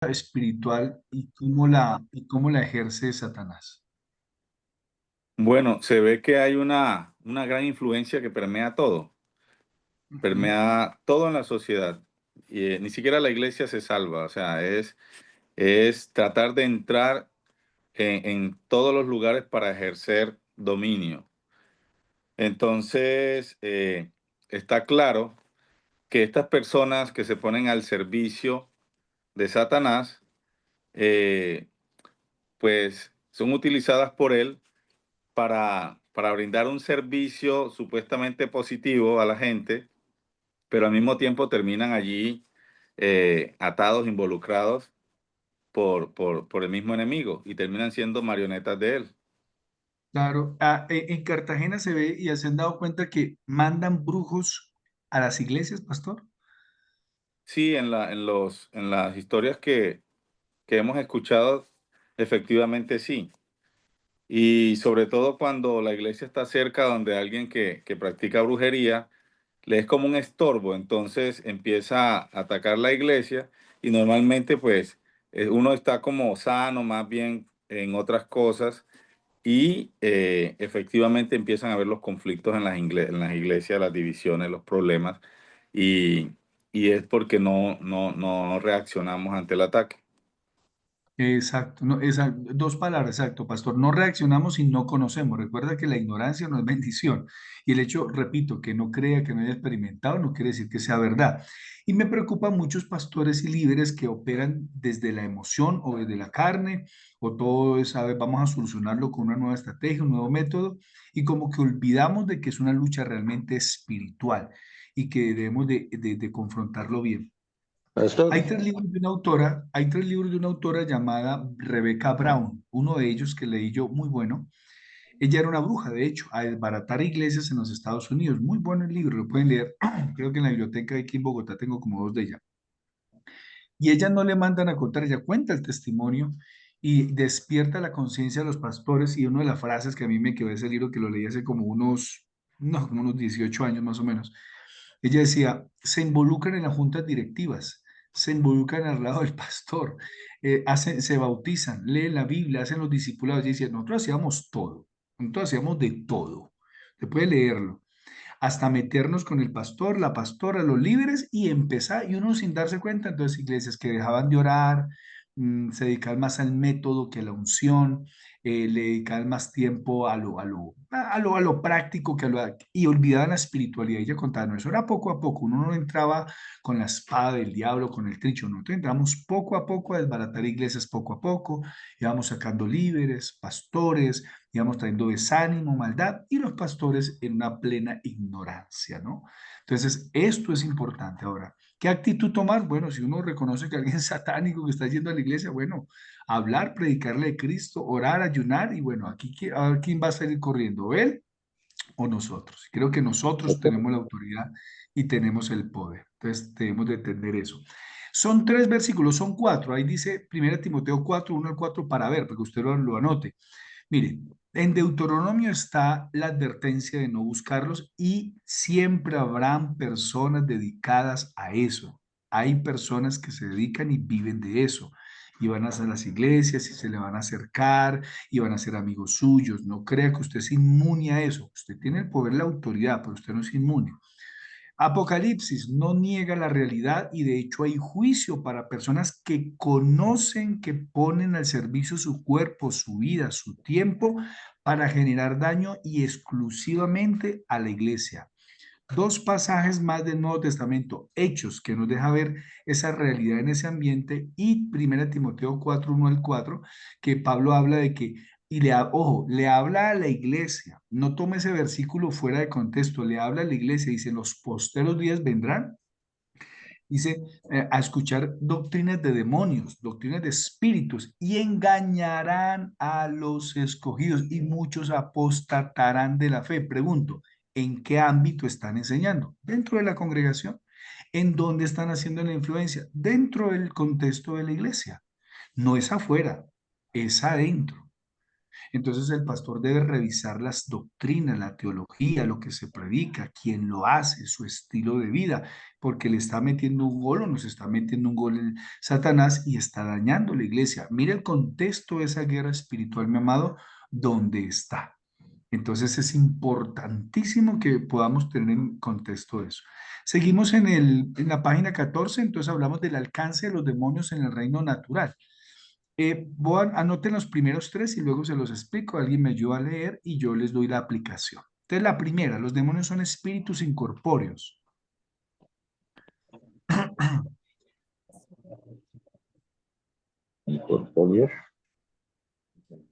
espiritual y cómo la ejerce Satanás. Bueno, se ve que hay una gran influencia que Ujú. permea todo en la sociedad. Y ni siquiera la iglesia se salva, o sea, es tratar de entrar en todos los lugares para ejercer dominio. Entonces, está claro que estas personas que se ponen al servicio de Satanás, eh, pues son utilizadas por él para brindar un servicio supuestamente positivo a la gente, pero al mismo tiempo terminan allí atados, involucrados por el mismo enemigo y terminan siendo marionetas de él. Claro, en Cartagena se ve y ya se han dado cuenta que mandan brujos a las iglesias, pastor. Sí, en las historias que hemos escuchado, efectivamente sí. Y sobre todo cuando la iglesia está cerca donde alguien que practica brujería le es como un estorbo, entonces empieza a atacar la iglesia y normalmente pues uno está como sano más bien en otras cosas y efectivamente empiezan a haber los conflictos en en las iglesias, las divisiones, los problemas y, y es porque no reaccionamos ante el ataque. Exacto, no, dos palabras, exacto, pastor. No reaccionamos y no conocemos. Recuerda que la ignorancia no es bendición. Y el hecho, repito, que no crea, que no haya experimentado, no quiere decir que sea verdad. Y me preocupan muchos pastores y líderes que operan desde la emoción o desde la carne, o todo es, ¿sabes? Vamos a solucionarlo con una nueva estrategia, un nuevo método, y como que olvidamos de que es una lucha realmente espiritual y que debemos de confrontarlo bien. Pastor. Hay tres libros de una autora llamada Rebecca Brown. Uno de ellos que leí yo, muy bueno. Ella era una bruja, de hecho, a desbaratar iglesias en los Estados Unidos. Muy bueno el libro, lo pueden leer. Creo que en la biblioteca de aquí en Bogotá tengo como dos de ella. Y ella no le mandan a contar, ella cuenta el testimonio y despierta la conciencia de los pastores. Y una de las frases que a mí me quedó de ese libro, que lo leí hace como unos, no, como unos 18 años más o menos, ella decía, se involucran en las juntas directivas, se involucran al lado del pastor, se bautizan, leen la Biblia, hacen los discipulados. Y decía, nosotros hacíamos todo, nosotros hacíamos de todo. Se puede leerlo hasta meternos con el pastor, la pastora, los líderes y empezar, y uno sin darse cuenta, entonces iglesias que dejaban de orar, se dedicaban más al método que a la unción, le dedicaban más tiempo a lo práctico y olvidaban la espiritualidad. Ella contaba, no, eso era poco a poco, uno no entraba con la espada del diablo, con el trincho, nosotros entramos poco a poco a desbaratar iglesias poco a poco, íbamos sacando líderes, pastores, digamos, trayendo desánimo, maldad, y los pastores en una plena ignorancia, ¿no? Entonces, esto es importante. Ahora, ¿qué actitud tomar? Bueno, si uno reconoce que alguien es satánico que está yendo a la iglesia, bueno, hablar, predicarle de Cristo, orar, ayunar, y bueno, aquí a ver quién va a salir corriendo, él o nosotros. Creo que nosotros tenemos la autoridad y tenemos el poder. Entonces, debemos de entender eso. Son tres versículos, son cuatro. Ahí dice 1 Timoteo 4, 1 al 4 para ver, porque usted lo anote. Mire, en Deuteronomio está la advertencia de no buscarlos y siempre habrán personas dedicadas a eso. Hay personas que se dedican y viven de eso. Y van a las iglesias y se le van a acercar y van a ser amigos suyos. No crea que usted es inmune a eso. Usted tiene el poder, la autoridad, pero usted no es inmune. Apocalipsis no niega la realidad y de hecho hay juicio para personas que conocen que ponen al servicio su cuerpo, su vida, su tiempo para generar daño y exclusivamente a la iglesia. Dos pasajes más del Nuevo Testamento, hechos, que nos deja ver esa realidad en ese ambiente, y 1 Timoteo 4, 1 al 4, que Pablo habla de que, ojo, le habla a la iglesia, no tome ese versículo fuera de contexto, le habla a la iglesia, dice, los posteros días vendrán, dice, a escuchar doctrinas de demonios, doctrinas de espíritus, y engañarán a los escogidos, y muchos apostatarán de la fe. Pregunto, ¿en qué ámbito están enseñando? ¿Dentro de la congregación? ¿En dónde están haciendo la influencia? Dentro del contexto de la iglesia. No es afuera, es adentro. Entonces el pastor debe revisar las doctrinas, la teología, lo que se predica, quién lo hace, su estilo de vida, porque le está metiendo un gol o nos está metiendo un gol el Satanás y está dañando la iglesia. Mira el contexto de esa guerra espiritual, mi amado, donde está. Entonces es importantísimo que podamos tener en contexto eso. Seguimos en la página 14, entonces hablamos del alcance de los demonios en el reino natural. Anoten los primeros tres y luego se los explico. Alguien me ayuda a leer y yo les doy la aplicación. Entonces, la primera, los demonios son espíritus incorpóreos. Incorpóreos.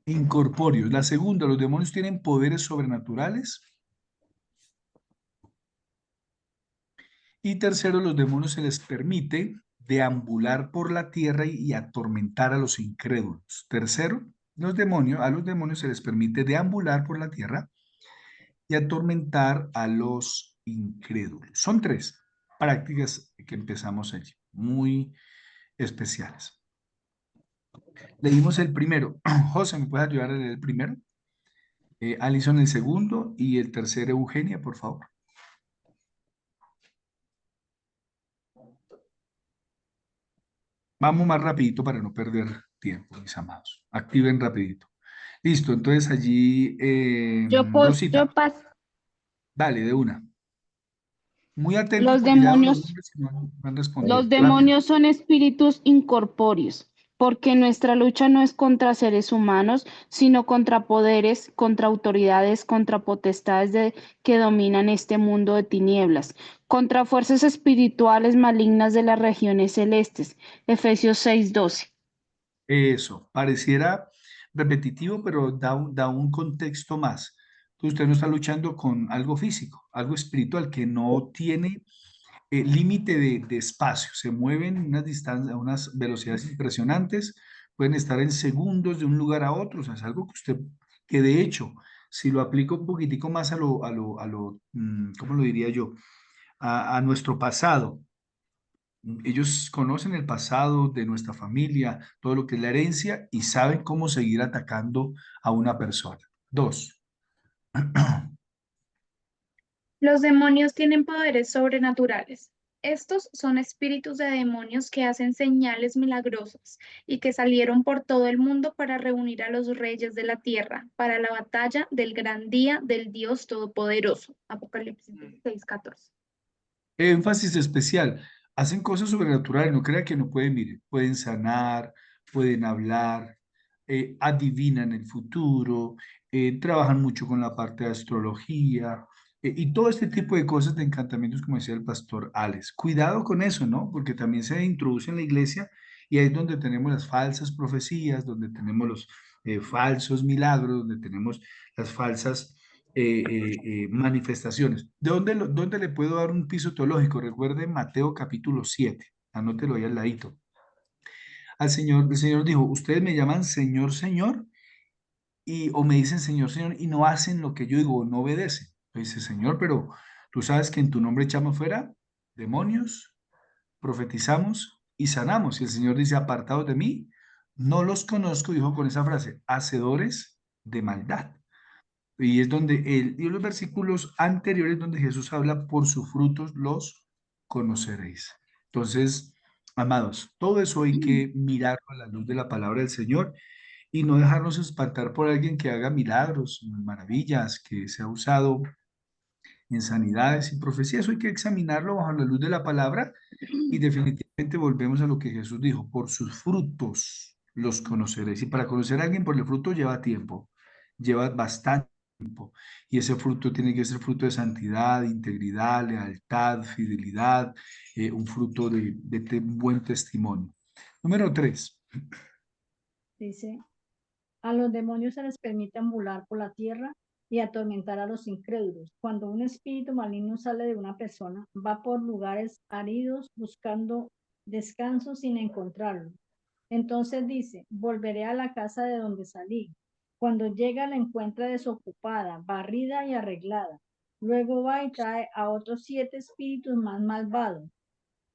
Incorpóreos. La segunda, los demonios tienen poderes sobrenaturales. Y tercero, los demonios se les permite deambular por la tierra y atormentar a los incrédulos. Tercero, a los demonios se les permite deambular por la tierra y atormentar a los incrédulos. Son tres prácticas que empezamos allí, muy especiales. Leímos el primero. José, ¿me puedes ayudar a leer el primero? Alison el segundo y el tercero Eugenia, por favor. Vamos más rapidito para no perder tiempo, mis amados. Activen rapidito. Listo, entonces allí, Yo Rosita, paso. dale, de una. Muy atentos Los porque ya los demonios, nombres no han respondido. los Rápido. demonios son espíritus incorpóreos, porque nuestra lucha no es contra seres humanos, sino contra poderes, contra autoridades, contra potestades que dominan este mundo de tinieblas, contra fuerzas espirituales malignas de las regiones celestes. Efesios 6:12. Eso, pareciera repetitivo, pero da un contexto más. Entonces, usted no está luchando con algo físico, algo espiritual que no tiene límite de espacio. Se mueven unas distancias, a unas velocidades impresionantes, pueden estar en segundos de un lugar a otro. O sea, es algo que usted, que de hecho, si lo aplico un poquitico más ¿cómo lo diría yo? A nuestro pasado. Ellos conocen el pasado de nuestra familia, todo lo que es la herencia y saben cómo seguir atacando a una persona. Dos, Los demonios tienen poderes sobrenaturales. Estos son espíritus de demonios que hacen señales milagrosas y que salieron por todo el mundo para reunir a los reyes de la tierra para la batalla del gran día del Dios Todopoderoso. Apocalipsis 6:14. énfasis especial. Hacen cosas sobrenaturales, no crea que no pueden, mire, pueden sanar, pueden hablar, adivinan el futuro, trabajan mucho con la parte de astrología y todo este tipo de cosas de encantamientos, como decía el pastor Alex. Cuidado con eso, ¿no? Porque también se introduce en la iglesia y ahí es donde tenemos las falsas profecías, donde tenemos los falsos milagros, donde tenemos las falsas manifestaciones. ¿Dónde le puedo dar un piso teológico? Recuerden Mateo capítulo 7. Anótelo ahí al ladito. El Señor dijo, ustedes me llaman Señor, Señor, o me dicen Señor, Señor, y no hacen lo que yo digo, o no obedecen. Dice, Señor, pero tú sabes que en tu nombre echamos fuera demonios, profetizamos y sanamos. Y el Señor dice, apartados de mí, no los conozco, dijo con esa frase, hacedores de maldad. Y es donde y los versículos anteriores donde Jesús habla, por sus frutos los conoceréis. Entonces, amados, todo eso hay que mirarlo a la luz de la palabra del Señor y no dejarnos espantar por alguien que haga milagros, maravillas, que se ha usado en sanidades y profecías. Eso hay que examinarlo bajo la luz de la palabra y definitivamente volvemos a lo que Jesús dijo, por sus frutos los conoceréis. Y para conocer a alguien por el fruto lleva tiempo, lleva bastante tiempo. Y ese fruto tiene que ser fruto de santidad, integridad, lealtad, fidelidad, un fruto de buen testimonio. Número 3. Dice, a los demonios se les permite ambular por la tierra y atormentar a los incrédulos. Cuando un espíritu maligno sale de una persona, va por lugares áridos buscando descanso sin encontrarlo. Entonces dice, volveré a la casa de donde salí. Cuando llega la encuentra desocupada, barrida y arreglada. Luego va y trae a otros 7 espíritus más malvados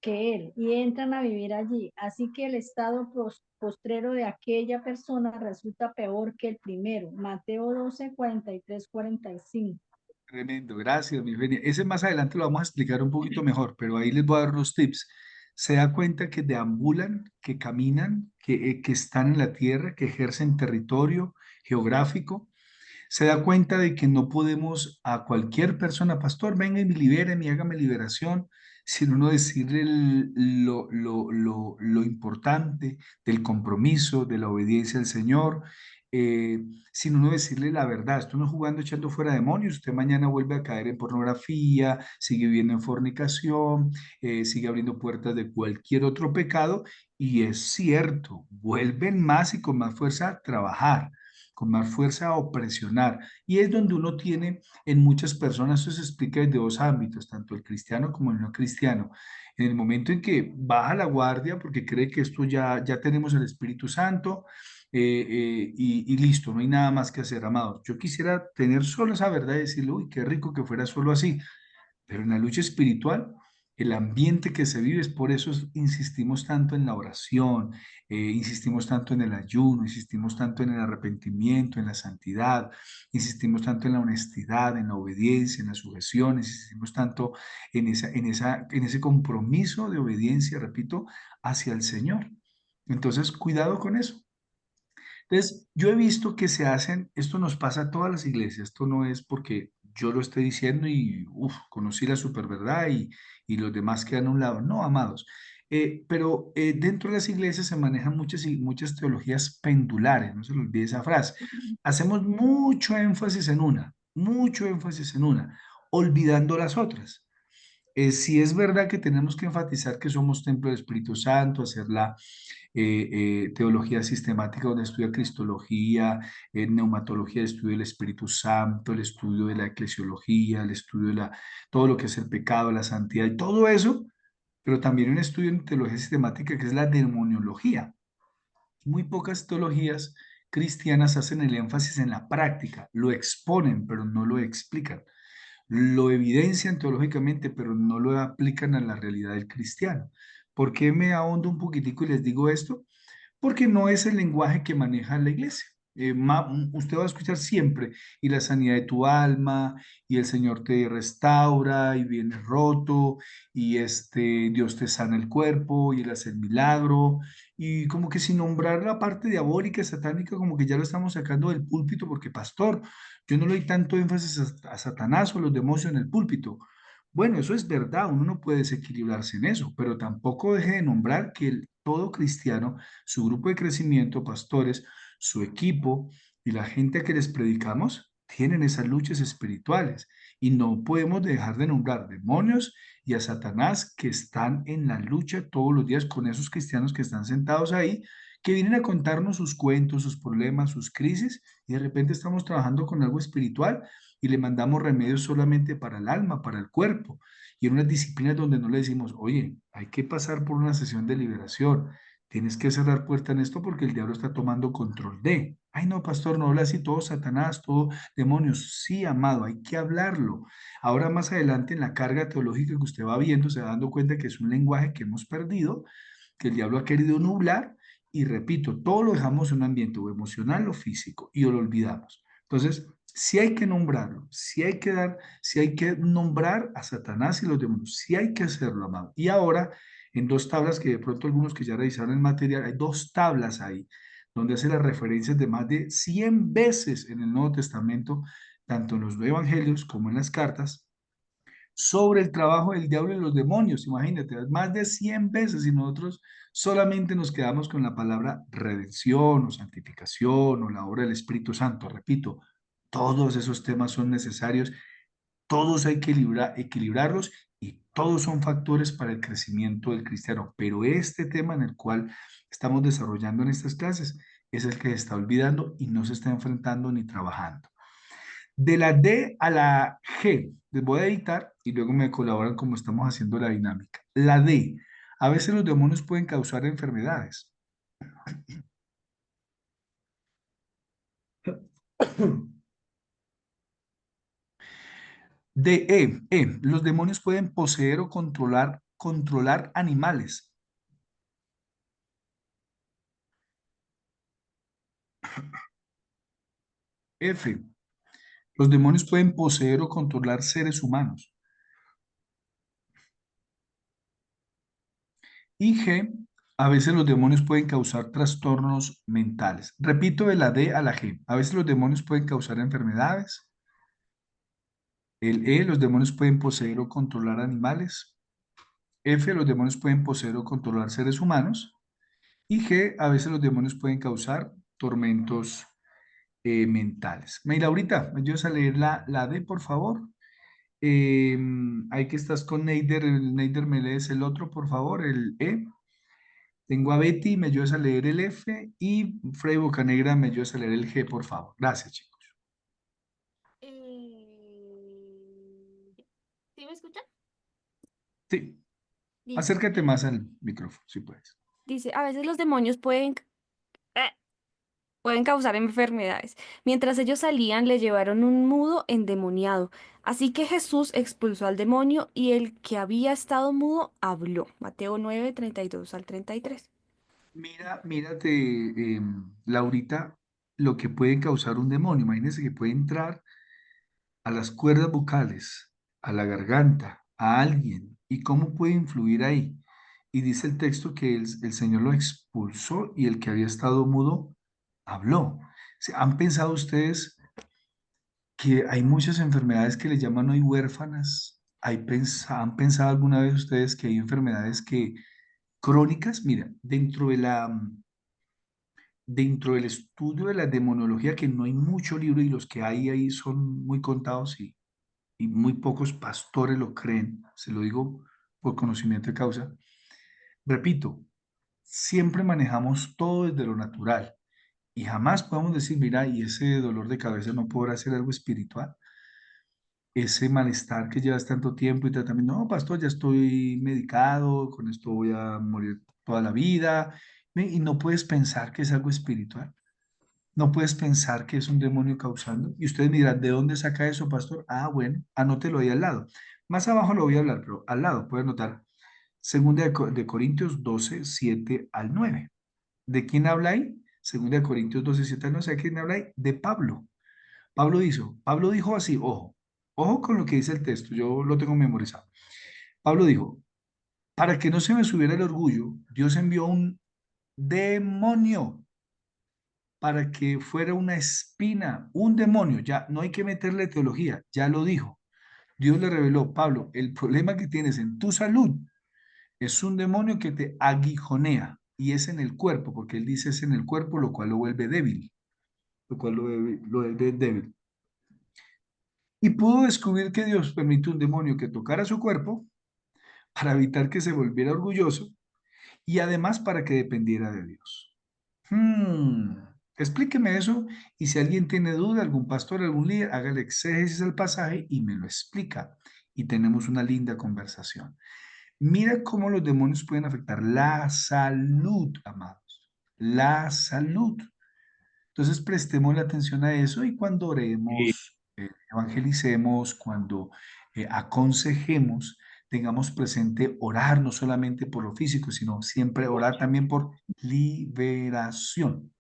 que él y entran a vivir allí. Así que el estado postrero de aquella persona resulta peor que el primero. Mateo 12, 43, 45. Tremendo, gracias, mi Eugenia. Ese más adelante lo vamos a explicar un poquito mejor, pero ahí les voy a dar los tips. Se da cuenta que deambulan, que caminan, que están en la tierra, que ejercen territorio geográfico. Se da cuenta de que no podemos a cualquier persona, pastor, venga y me libere, y hágame liberación, sino no decirle lo importante del compromiso, de la obediencia al Señor, eh, sino no decirle la verdad. Esto no es jugando echando fuera demonios. Usted mañana vuelve a caer en pornografía, sigue viviendo en fornicación, sigue abriendo puertas de cualquier otro pecado. Y es cierto, vuelven más y con más fuerza a trabajar, con más fuerza o presionar. Y es donde uno tiene en muchas personas, eso se explica desde dos ámbitos, tanto el cristiano como el no cristiano. En el momento en que baja la guardia porque cree que esto ya tenemos el Espíritu Santo, y listo, no hay nada más que hacer, amados. Yo quisiera tener solo esa verdad y decirle, uy, qué rico que fuera solo así. Pero en la lucha espiritual, el ambiente que se vive, es por eso insistimos tanto en la oración, insistimos tanto en el ayuno, insistimos tanto en el arrepentimiento, en la santidad, insistimos tanto en la honestidad, en la obediencia, en la sujeción, insistimos tanto en ese compromiso de obediencia, repito, hacia el Señor. Entonces, cuidado con eso. Entonces, yo he visto que se hacen, esto nos pasa a todas las iglesias, esto no es porque yo lo esté diciendo y conocí la superverdad y los demás quedan a un lado. No, amados. Pero dentro de las iglesias se manejan muchas teologías pendulares, no se le olvide esa frase. Hacemos mucho énfasis en una, olvidando las otras. Sí es verdad que tenemos que enfatizar que somos templo del Espíritu Santo, hacer la teología sistemática donde estudia cristología, neumatología, el estudio del Espíritu Santo, el estudio de la eclesiología, el estudio de todo lo que es el pecado, la santidad y todo eso, pero también un estudio en teología sistemática que es la demoniología. Muy pocas teologías cristianas hacen el énfasis en la práctica, lo exponen, pero no lo explican, lo evidencian teológicamente, pero no lo aplican a la realidad del cristiano. ¿Por qué me ahondo un poquitico y les digo esto? Porque no es el lenguaje que maneja la iglesia. Usted va a escuchar siempre, y la sanidad de tu alma, y el Señor te restaura, y vienes roto, y Dios te sana el cuerpo, y Él hace el milagro, y como que sin nombrar la parte diabólica, satánica, como que ya lo estamos sacando del púlpito, porque pastor, yo no le doy tanto énfasis a Satanás o a los demonios en el púlpito. Bueno, eso es verdad, uno no puede desequilibrarse en eso, pero tampoco deje de nombrar que todo cristiano, su grupo de crecimiento, pastores, su equipo y la gente a que les predicamos, tienen esas luchas espirituales y no podemos dejar de nombrar demonios y a Satanás que están en la lucha todos los días con esos cristianos que están sentados ahí, que vienen a contarnos sus cuentos, sus problemas, sus crisis, y de repente estamos trabajando con algo espiritual y le mandamos remedios solamente para el alma, para el cuerpo, y en unas disciplinas donde no le decimos, oye, hay que pasar por una sesión de liberación, tienes que cerrar puerta en esto porque el diablo está tomando control de. Ay, no, pastor, no habla así, todo Satanás, todo demonios. Sí, amado, hay que hablarlo. Ahora más adelante en la carga teológica que usted va viendo, se va dando cuenta que es un lenguaje que hemos perdido, que el diablo ha querido nublar, y repito, todo lo dejamos en un ambiente o emocional o físico y lo olvidamos. Entonces, si hay que nombrarlo, si hay que nombrar a Satanás y los demonios, si hay que hacerlo, amado. Y ahora, en dos tablas que de pronto algunos que ya revisaron el material, hay dos tablas ahí, donde hace las referencias de más de 100 veces en el Nuevo Testamento, tanto en los evangelios como en las cartas, sobre el trabajo del diablo y los demonios. Imagínate, más de 100 veces, y nosotros solamente nos quedamos con la palabra redención o santificación o la obra del Espíritu Santo. Repito, todos esos temas son necesarios, todos hay que equilibrarlos y todos son factores para el crecimiento del cristiano. Pero este tema en el cual estamos desarrollando en estas clases es el que se está olvidando y no se está enfrentando ni trabajando. De la D a la G, les voy a editar y luego me colaboran como estamos haciendo la dinámica. La D, a veces los demonios pueden causar enfermedades. D, los demonios pueden poseer o controlar controlar animales. F. Los demonios pueden poseer o controlar seres humanos. Y G. A veces los demonios pueden causar trastornos mentales. Repito de la D a la G. A veces los demonios pueden causar enfermedades. El E. Los demonios pueden poseer o controlar animales. F. Los demonios pueden poseer o controlar seres humanos. Y G. A veces los demonios pueden causar tormentos mentales. May Laurita, ¿me ayudas a leer la D, por favor? Ahí que estás con Neider, Neider, me lees el otro, por favor, el E. Tengo a Betty, me ayudas a leer el F. Y Freddy Bocanegra, me ayudas a leer el G, por favor. Gracias, chicos. ¿Sí me escuchan? Sí, Listo. acércate más al micrófono, si puedes. Dice, a veces los demonios pueden causar enfermedades. Mientras ellos salían, le llevaron un mudo endemoniado. Así que Jesús expulsó al demonio y el que había estado mudo habló. Mateo 9:32 al 33. Mírate, Laurita, lo que puede causar un demonio. Imagínense que puede entrar a las cuerdas vocales, a la garganta, a alguien. ¿Y cómo puede influir ahí? Y dice el texto que el Señor lo expulsó y el que había estado mudo habló. ¿Han pensado ustedes que hay muchas enfermedades que le llaman hoy huérfanas? ¿Han pensado alguna vez ustedes que hay enfermedades que crónicas? Mira, dentro del estudio de la demonología, que no hay mucho libro y los que hay ahí son muy contados y muy pocos pastores lo creen, se lo digo por conocimiento de causa. Repito, siempre manejamos todo desde lo natural y jamás podemos decir, mira, y ese dolor de cabeza no podrá ser algo espiritual, ese malestar que llevas tanto tiempo y tratamiento, no, pastor, ya estoy medicado, con esto voy a morir toda la vida, y no puedes pensar que es algo espiritual. No puedes pensar que es un demonio causando. Y ustedes dirán, ¿de dónde saca eso, pastor? Ah, bueno, anótelo ahí al lado. Más abajo lo voy a hablar, pero al lado pueden notar. Segunda de Corintios 12, 7 al 9. ¿De quién habla ahí? Segunda de Corintios 12, 7 al 9. ¿De quién habla ahí? De Pablo. Pablo dijo así, ojo con lo que dice el texto, yo lo tengo memorizado. Pablo dijo, para que no se me subiera el orgullo, Dios envió un demonio para que fuera una espina, un demonio. Ya no hay que meterle teología, ya lo dijo. Dios le reveló, Pablo, el problema que tienes en tu salud es un demonio que te aguijonea y es en el cuerpo, porque él dice es en el cuerpo, lo cual lo vuelve débil, lo vuelve débil. Y pudo descubrir que Dios permitió un demonio que tocara su cuerpo para evitar que se volviera orgulloso y además para que dependiera de Dios. Explíqueme eso y si alguien tiene duda, algún pastor, algún líder, hágale exégesis al pasaje y me lo explica y tenemos una linda conversación. Mira cómo los demonios pueden afectar la salud, amados, la salud. Entonces prestemos la atención a eso y cuando Y oremos, evangelicemos, cuando aconsejemos, tengamos presente orar no solamente por lo físico, sino siempre orar también por liberación.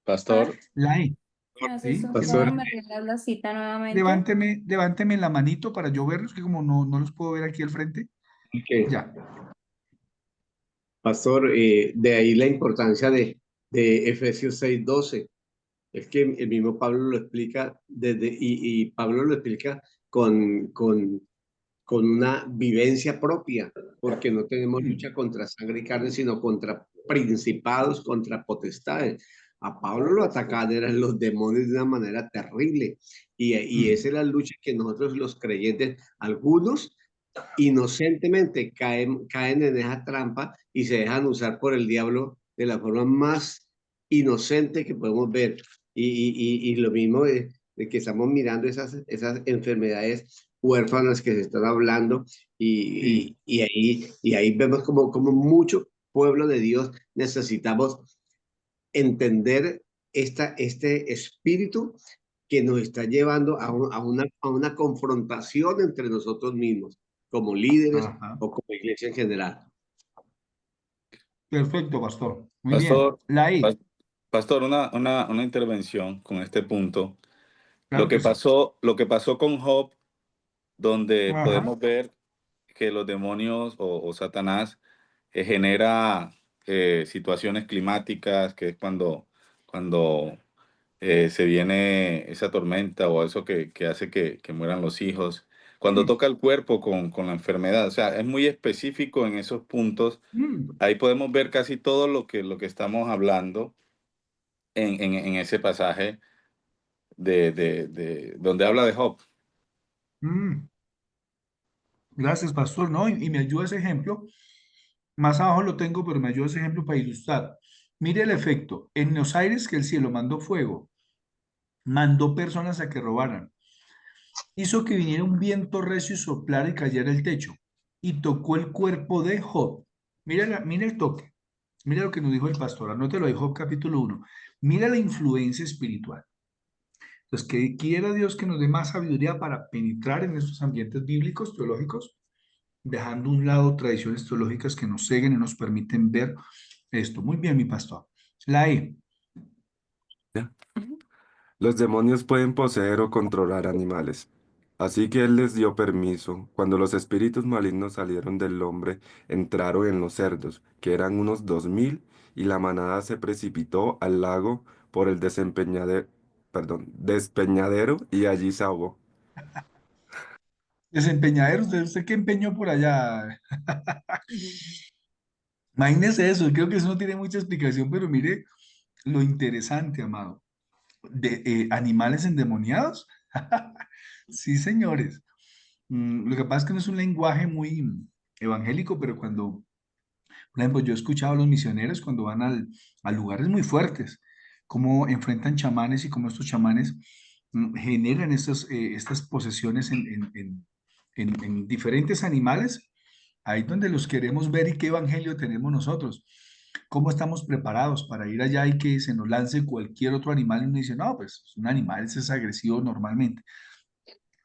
Pastor, La E, ¿Me haces ¿sí? un ¿Quién favor? pastor, más? ¿Me regalas la cita nuevamente? Levánteme la manito para yo verlos, que como no los puedo ver aquí al frente. que Ya. pastor, de ahí la importancia de Efesios 6:12. Es que el mismo Pablo lo explica y Pablo lo explica con una vivencia propia, porque no tenemos lucha contra sangre y carne, sino contra principados, contra potestades. A Pablo lo atacaban eran los demonios de una manera terrible, y esa es la lucha que nosotros los creyentes, algunos inocentemente caen en esa trampa y se dejan usar por el diablo de la forma más inocente que podemos ver. Y lo mismo de que estamos mirando esas enfermedades huérfanas que se están hablando Sí. y ahí vemos como mucho pueblo de Dios necesitamos entender este espíritu que nos está llevando a una confrontación entre nosotros mismos. como líderes Ajá. o como iglesia en general. Perfecto, pastor. Muy bien. Pastor, La E. pastor, una intervención con este punto. Claro que sí. Lo que pasó con Job, donde Ajá. podemos ver que los demonios o Satanás genera situaciones climáticas, que es cuando se viene esa tormenta o eso que hace que mueran los hijos. Cuando Mm, toca el cuerpo con la enfermedad, o sea, es muy específico en esos puntos. mm, Ahí podemos ver casi todo lo que estamos hablando en ese pasaje de donde habla de Job. mm. Gracias, pastor. No, y me ayuda ese ejemplo. Más abajo lo tengo, pero me ayuda ese ejemplo para ilustrar. Mire el efecto. En los aires que el cielo mandó fuego, mandó personas a que robaran. Hizo que viniera un viento recio y soplara y cayera el techo. Y tocó el cuerpo de Job. Mira, mira el toque. Mira lo que nos dijo el pastor. Anótelo de Job capítulo 1. Mira la influencia espiritual. Entonces, que quiera Dios que nos dé más sabiduría para penetrar en estos ambientes bíblicos, teológicos, dejando a un lado tradiciones teológicas que nos ceguen y nos permiten ver esto. Muy bien, mi pastor. La E. ¿Ya? Ujú. Los demonios pueden poseer o controlar animales. Así que él les dio permiso. Cuando los espíritus malignos salieron del hombre, entraron en los cerdos, que eran unos 2000, y la manada se precipitó al lago por el despeñadero y allí se ahogó. Desempeñadero, ¿usted qué empeñó por allá? Ujú. Imagínese eso, creo que eso no tiene mucha explicación, pero mire lo interesante, amado. De animales endemoniados. Sí, señores. Lo que pasa es que no es un lenguaje muy evangélico, pero cuando, por ejemplo, yo he escuchado a los misioneros cuando van a lugares muy fuertes, cómo enfrentan chamanes y cómo estos chamanes generan estas posesiones en diferentes animales, ahí donde los queremos ver y qué evangelio tenemos nosotros. ¿Cómo estamos preparados para ir allá y que se nos lance cualquier otro animal y uno dice, no, pues un animal ese es agresivo normalmente?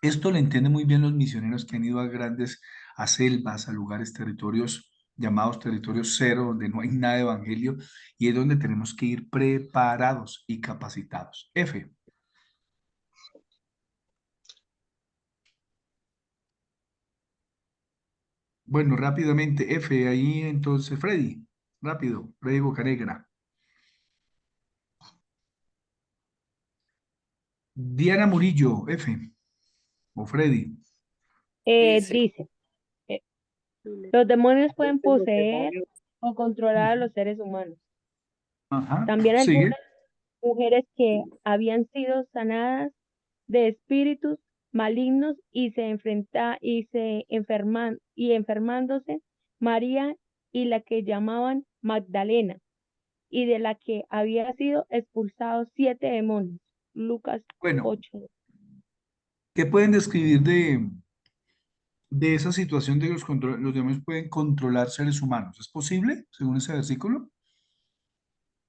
Esto lo entienden muy bien los misioneros que han ido a selvas, a lugares, territorios llamados territorios cero, donde no hay nada de evangelio y es donde tenemos que ir preparados y capacitados. F. Bueno, rápidamente, F, ahí entonces Freddy, rápido, Freddy Bocanegra. Diana Murillo, F, o Freddy. Dice, eh, los demonios pueden poseer o controlar a Ujú. los seres humanos. Ajá, También sigue. algunas mujeres que habían sido sanadas de espíritus malignos y se enferman y enfermándose, María y la que llamaban Magdalena, y de la que había sido expulsados 7 demonios. Lucas Bueno, 8. ¿qué pueden describir de esa situación de los demonios pueden controlar seres humanos? ¿Es posible, según ese versículo?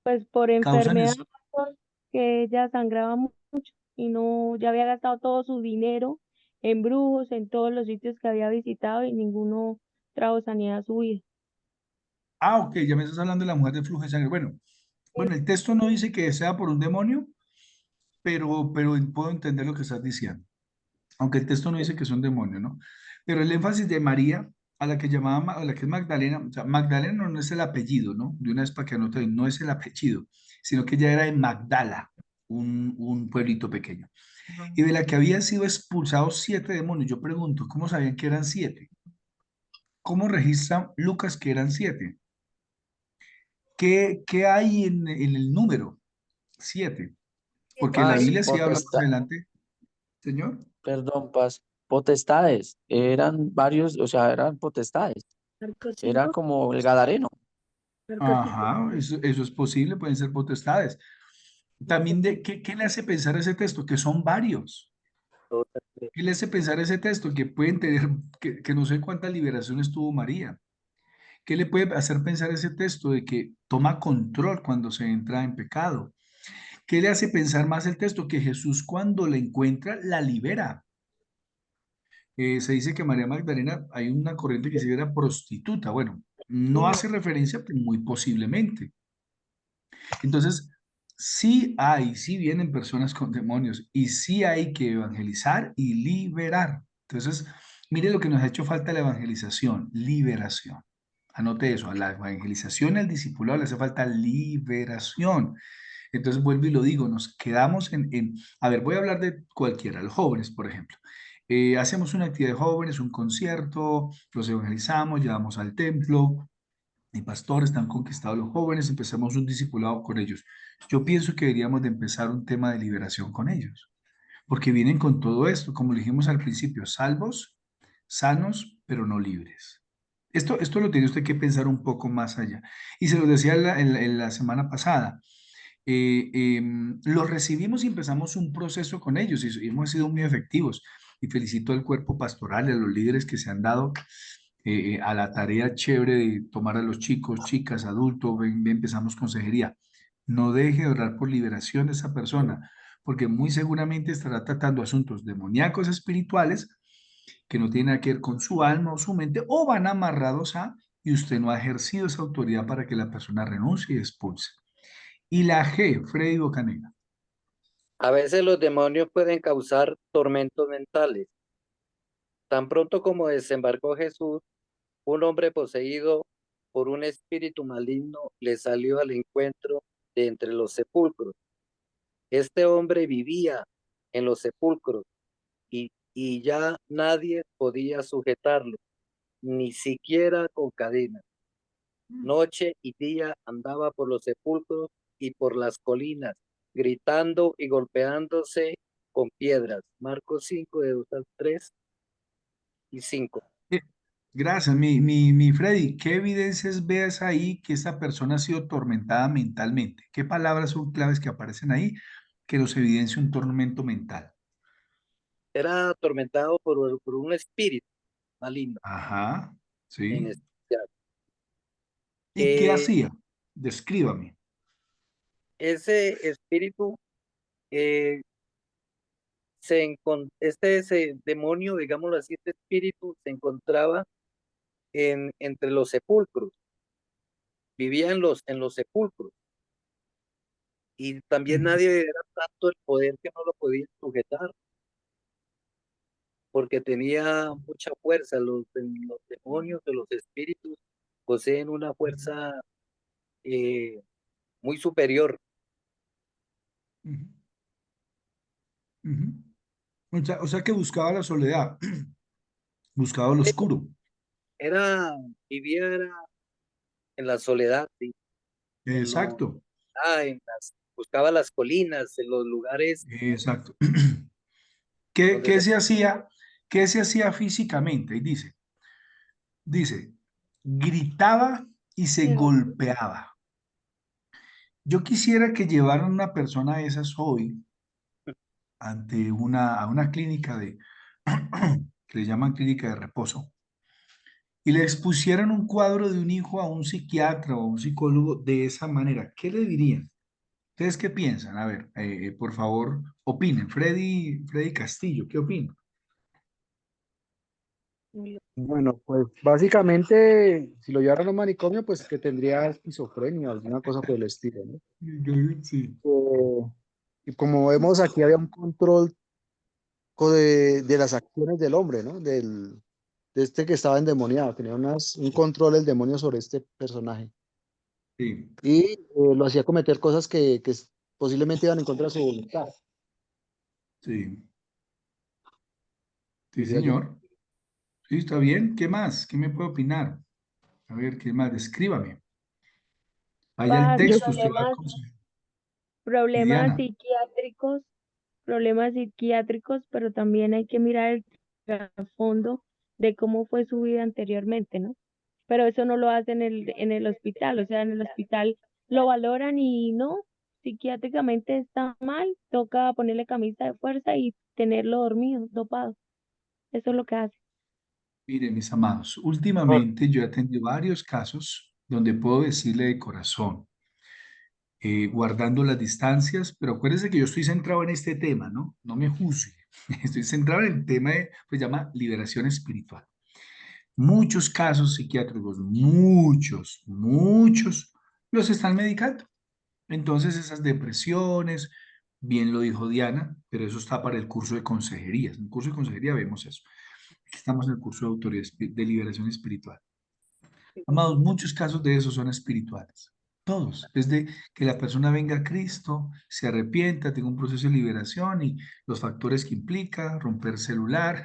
Pues por ¿Causan enfermedad, eso? que ella sangraba mucho y no, ya había gastado todo su dinero en brujos, en todos los sitios que había visitado y ninguno trajo sanidad a su vida. Ah, ok, ya me estás hablando de la mujer de flujo de sangre. Bueno, el texto no dice que sea por un demonio, pero puedo entender lo que estás diciendo, aunque el texto no dice que es un demonio, ¿no? Pero el énfasis de María, a la que llamaba, a la que es Magdalena, o sea, Magdalena no es el apellido, ¿no? De una vez para que anote, no es el apellido, sino que ella era de Magdala, un pueblito pequeño. Y de la que habían sido expulsados 7 demonios. Yo pregunto, ¿cómo sabían que eran 7? ¿Cómo registra Lucas que eran 7? ¿Qué hay en el número 7? Porque la Paz, Biblia sí habla más potestad, adelante, señor. perdón, paz, potestades, eran varios, o sea, eran potestades, Marcos era 5, como el Gadareno. Marcos 5. Ajá, eso es posible, pueden ser potestades. También, ¿qué le hace pensar ese texto? Que son varios. ¿Qué le hace pensar ese texto? Que pueden tener, que no sé cuántas liberaciones tuvo María. ¿Qué le puede hacer pensar ese texto de que toma control cuando se entra en pecado? ¿Qué le hace pensar más el texto? Que Jesús cuando la encuentra, la libera. Se dice que María Magdalena, hay una corriente que se era prostituta. Bueno, no hace referencia, pero muy posiblemente. Entonces, sí vienen personas con demonios y sí hay que evangelizar y liberar. Entonces, mire lo que nos ha hecho falta la evangelización, liberación. Anote eso, a la evangelización, al discipulado le hace falta liberación. Entonces vuelvo y lo digo, nos quedamos a ver, voy a hablar de cualquiera, los jóvenes, por ejemplo. Hacemos una actividad de jóvenes, un concierto, los evangelizamos, llevamos al templo, mi pastor, están conquistados los jóvenes, empezamos un discipulado con ellos. Yo pienso que deberíamos de empezar un tema de liberación con ellos, porque vienen con todo esto, como dijimos al principio, salvos, sanos, pero no libres. Esto lo tiene usted que pensar un poco más allá. Y se lo decía en la semana pasada, los recibimos y empezamos un proceso con ellos y hemos sido muy efectivos. Y felicito al cuerpo pastoral y a los líderes que se han dado a la tarea chévere de tomar a los chicos, chicas, adultos, empezamos consejería. No deje de orar por liberación de esa persona, porque muy seguramente estará tratando asuntos demoníacos espirituales que no tienen nada que ver con su alma o su mente, o van amarrados y usted no ha ejercido esa autoridad para que la persona renuncie y expulse. Y la G, Freddy Bocanega. A veces los demonios pueden causar tormentos mentales. Tan pronto como desembarcó Jesús, un hombre poseído por un espíritu maligno le salió al encuentro de entre los sepulcros. Este hombre vivía en los sepulcros y ya nadie podía sujetarlo, ni siquiera con cadenas. Noche y día andaba por los sepulcros y por las colinas, gritando y golpeándose con piedras. Marcos 5, de 2 al 3 y 5. Gracias, mi Freddy. ¿Qué evidencias ves ahí que esta persona ha sido atormentada mentalmente? ¿Qué palabras son claves que aparecen ahí que nos evidencia un tormento mental? Era atormentado por un espíritu maligno Ajá, en sí. especial. ¿Y qué hacía? Descríbame. Ese espíritu, eh, ese demonio, digámoslo así, este espíritu se encontraba entre los sepulcros, vivía en los sepulcros. Y también nadie era tanto el poder que no lo podía sujetar, porque tenía mucha fuerza. Los demonios de los espíritus poseen una fuerza eh, muy superior. Ujú, ujú. O sea que buscaba la soledad, buscaba lo Sí, oscuro. vivía en la soledad, sí, en lo, Exacto, buscaba las colinas, en los lugares exacto. ¿Qué, donde qué se hacía? ¿Qué se hacía físicamente? Y dice, gritaba y se golpeaba. Yo quisiera que llevaran una persona de esas hoy a una clínica que le llaman clínica de reposo y le expusieran un cuadro de un hijo a un psiquiatra o a un psicólogo de esa manera. ¿Qué le dirían? ¿Ustedes qué piensan? A ver, por favor, opinen. Freddy Castillo, ¿qué opina? Bueno, pues básicamente, si lo llevaran a un manicomio, pues que tendría esquizofrenia o alguna cosa por el estilo, ¿no? Sí. Y como vemos aquí había un control de las acciones del hombre, ¿no? De este que estaba endemoniado, tenía un control el demonio sobre este personaje. Sí, Y lo hacía cometer cosas que posiblemente iban en contra de su voluntad, sí, sí, diría yo. señor. Sí, está bien. ¿Qué más? ¿Qué me puede opinar? A ver, ¿qué más? Descríbame. Vaya al Paz, texto, usted va a conseguir. problemas Diana. psiquiátricos, problemas psiquiátricos, pero también hay que mirar el trasfondo de cómo fue su vida anteriormente, ¿no? Pero eso no lo hacen en el hospital, o sea, en el hospital lo valoran y no, psiquiátricamente está mal, toca ponerle camisa de fuerza y tenerlo dormido, dopado. Eso es lo que hace. Mire, mis amados, últimamente yo he atendido varios casos donde puedo decirle de corazón, guardando las distancias, pero acuérdense que yo estoy centrado en este tema, ¿no? No me juzgue. Estoy centrado en el tema de, pues llama liberación espiritual. Muchos casos psiquiátricos, muchos, los están medicando. Entonces esas depresiones, bien lo dijo Diana, pero eso está para el curso de consejería. En el curso de consejería vemos eso. Aquí estamos en el curso de autoridad de liberación espiritual. Amados, muchos casos de eso son espirituales. Todos. Desde que la persona venga a Cristo, se arrepienta, tenga un proceso de liberación y los factores que implica, romper celular,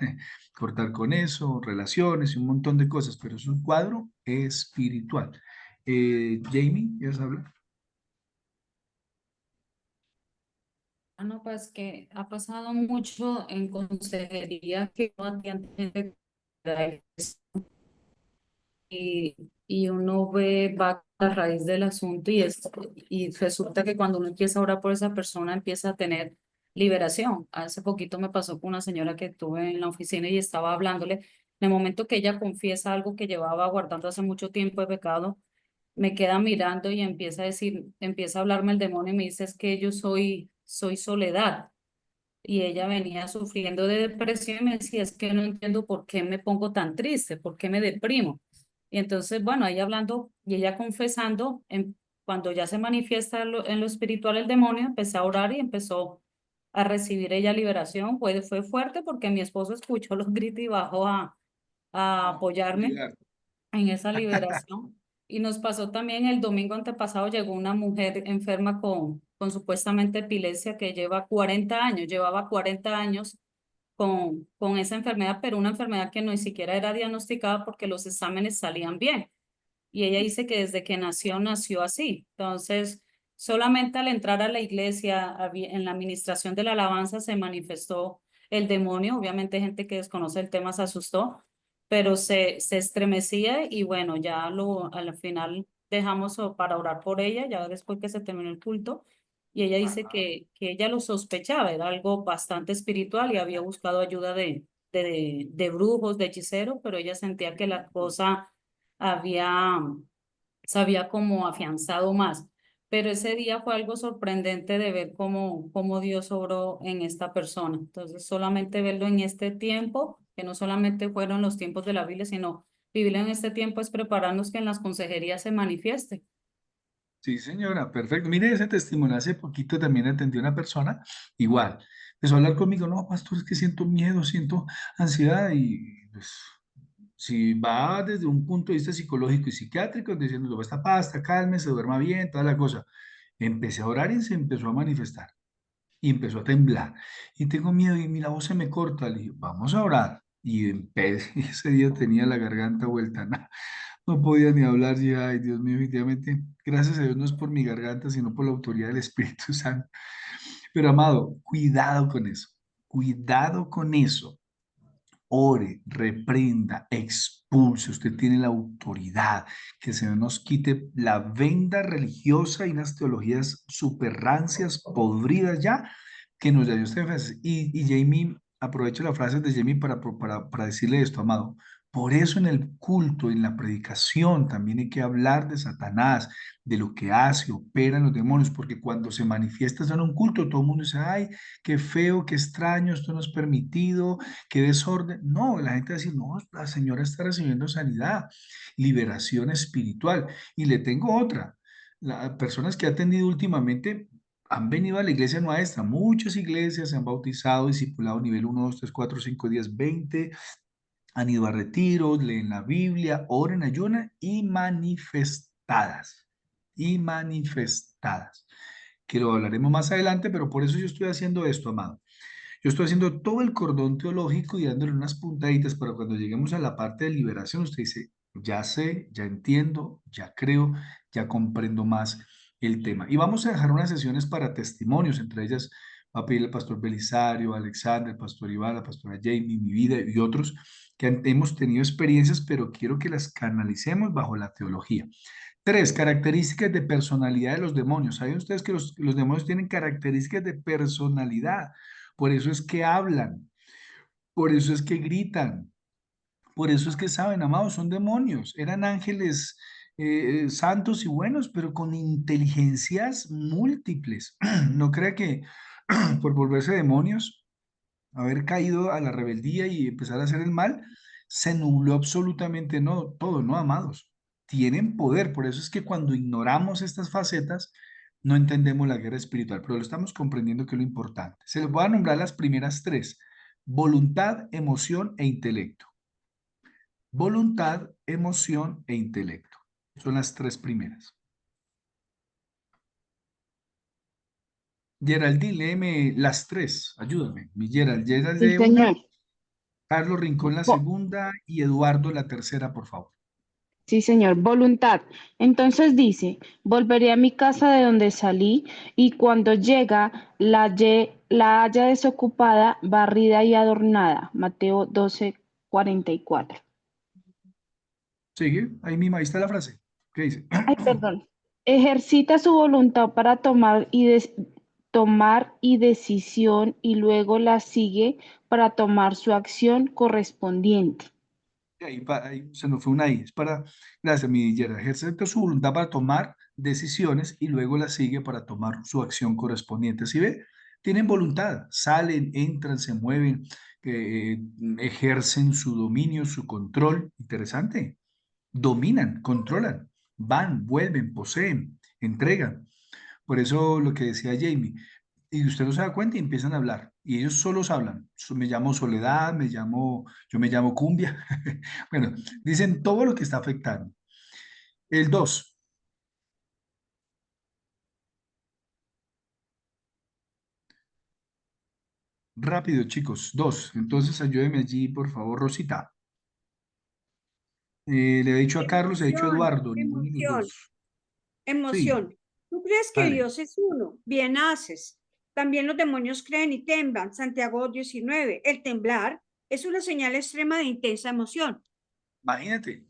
cortar con eso, relaciones y un montón de cosas, pero es un cuadro espiritual. Jamie, ¿quieres hablar? No, pues que ha pasado mucho en consejería que no atiende y uno va a la raíz del asunto y resulta que cuando uno empieza a orar por esa persona empieza a tener liberación. Hace poquito me pasó con una señora que tuve en la oficina y estaba hablándole. En el momento que ella confiesa algo que llevaba guardando hace mucho tiempo de pecado, me queda mirando y empieza a decir, empieza a hablarme el demonio y me dice es que yo soy soledad. Y ella venía sufriendo de depresión y me decía, es que no entiendo por qué me pongo tan triste, por qué me deprimo. Y entonces, bueno, ahí hablando y ella confesando, cuando ya se manifiesta en lo espiritual el demonio, empecé a orar y empezó a recibir ella liberación. Fue fuerte porque mi esposo escuchó los gritos y bajó a apoyarme en esa liberación. Y nos pasó también el domingo antepasado, llegó una mujer enferma con supuestamente epilepsia que lleva 40 años, llevaba 40 años con esa enfermedad, pero una enfermedad que no ni siquiera era diagnosticada porque los exámenes salían bien. Y ella dice que desde que nació así. Entonces, solamente al entrar a la iglesia, en la administración de la alabanza, se manifestó el demonio. Obviamente, gente que desconoce el tema se asustó, pero se estremecía y bueno, al final dejamos para orar por ella, ya después que se terminó el culto. Y ella dice que ella lo sospechaba, era algo bastante espiritual y había buscado ayuda de brujos, de hechiceros, pero ella sentía que la cosa había, se había como afianzado más. Pero ese día fue algo sorprendente de ver cómo Dios obró en esta persona. Entonces, solamente verlo en este tiempo, que no solamente fueron los tiempos de la Biblia, sino vivirlo en este tiempo es prepararnos que en las consejerías se manifieste. Sí, señora, perfecto. Mire ese testimonio. Hace poquito también atendí a una persona, igual. Empezó a hablar conmigo, no, pastor, es que siento miedo, siento ansiedad y pues si va desde un punto de vista psicológico y psiquiátrico, diciendo, esta pasta, calme, se duerma bien, toda la cosa. Empecé a orar y se empezó a manifestar y empezó a temblar. Y tengo miedo y mi la voz se me corta. Le dije, vamos a orar. Y ese día tenía la garganta vuelta, nada. No podía ni hablar y, ay, Dios mío, definitivamente, gracias a Dios no es por mi garganta, sino por la autoridad del Espíritu Santo. Pero amado, cuidado con eso, cuidado con eso. Ore, reprenda, expulse. Usted tiene la autoridad. Que se nos quite la venda religiosa y unas teologías super rancias, podridas ya, que nos da Dios. Y Jamie, aprovecho la frase de Jamie para decirle esto, amado. Por eso en el culto, en la predicación, también hay que hablar de Satanás, de lo que hace, opera en los demonios, porque cuando se manifiesta en un culto, todo el mundo dice, ay, qué feo, qué extraño, esto no es permitido, qué desorden. No, la gente va a decir, no, la señora está recibiendo sanidad, liberación espiritual. Y le tengo otra. Las personas que ha atendido últimamente han venido a la iglesia nuestra. Muchas iglesias se han bautizado, discipulado nivel 1, 2, 3, 4, 5, 10, 20. Han ido a retiros, leen la Biblia, oran, ayunan y manifestadas. Y manifestadas. Que lo hablaremos más adelante, pero por eso yo estoy haciendo esto, amado. Yo estoy haciendo todo el cordón teológico y dándole unas puntaditas para cuando lleguemos a la parte de liberación, usted dice, ya sé, ya entiendo, ya creo, ya comprendo más el tema. Y vamos a dejar unas sesiones para testimonios, entre ellas va a pedir el pastor Belisario, Alexander, el pastor Iván, la pastora Jamie, mi vida y otros que hemos tenido experiencias, pero quiero que las canalicemos bajo la teología. 3, características de personalidad de los demonios. ¿Saben ustedes que los demonios tienen características de personalidad? Por eso es que hablan, por eso es que gritan, por eso es que saben, amados, son demonios, eran ángeles santos y buenos, pero con inteligencias múltiples. No crea que por volverse demonios, haber caído a la rebeldía y empezar a hacer el mal, se nubló absolutamente no, todo, ¿no, amados? Tienen poder, por eso es que cuando ignoramos estas facetas, no entendemos la guerra espiritual, pero lo estamos comprendiendo que es lo importante. Se les voy a nombrar las primeras tres: voluntad, emoción e intelecto. Voluntad, emoción e intelecto. Son las tres primeras. Geraldine, léeme las tres, ayúdame. Mi Gerald, Gerald Sí, lee una, señor. Carlos Rincón la Vo- segunda y Eduardo la tercera, por favor. Sí, señor. Voluntad. Entonces dice, volveré a mi casa de donde salí y cuando llega la haya desocupada, barrida y adornada. Mateo 12:44. Sigue, ahí mismo, ahí está la frase. ¿Qué dice? Ay, perdón. Ejercita su voluntad para tomar y decisión y luego la sigue para tomar su acción correspondiente. Ahí se nos fue una I. Es para, gracias, mi Gerald. Ejerce su voluntad para tomar decisiones y luego la sigue para tomar su acción correspondiente. ¿Sí ve? Tienen voluntad, salen, entran, se mueven, ejercen su dominio, su control. Interesante. Dominan, controlan, van, vuelven, poseen, entregan. Por eso lo que decía Jamie, y usted no se da cuenta y empiezan a hablar, y ellos solos hablan. Me llamo Soledad, yo me llamo Cumbia. Bueno, dicen todo lo que está afectando. El dos, rápido chicos, dos. Entonces ayúdeme allí, por favor, Rosita. Le he dicho a Carlos, le he dicho a Emoción, Eduardo, ninguno de los emoción, dos. Sí, emoción. ¿Tú crees que dale. Dios es uno? Bien haces. También los demonios creen y temblan. Santiago 19. El temblar es una señal extrema de intensa emoción. Imagínate.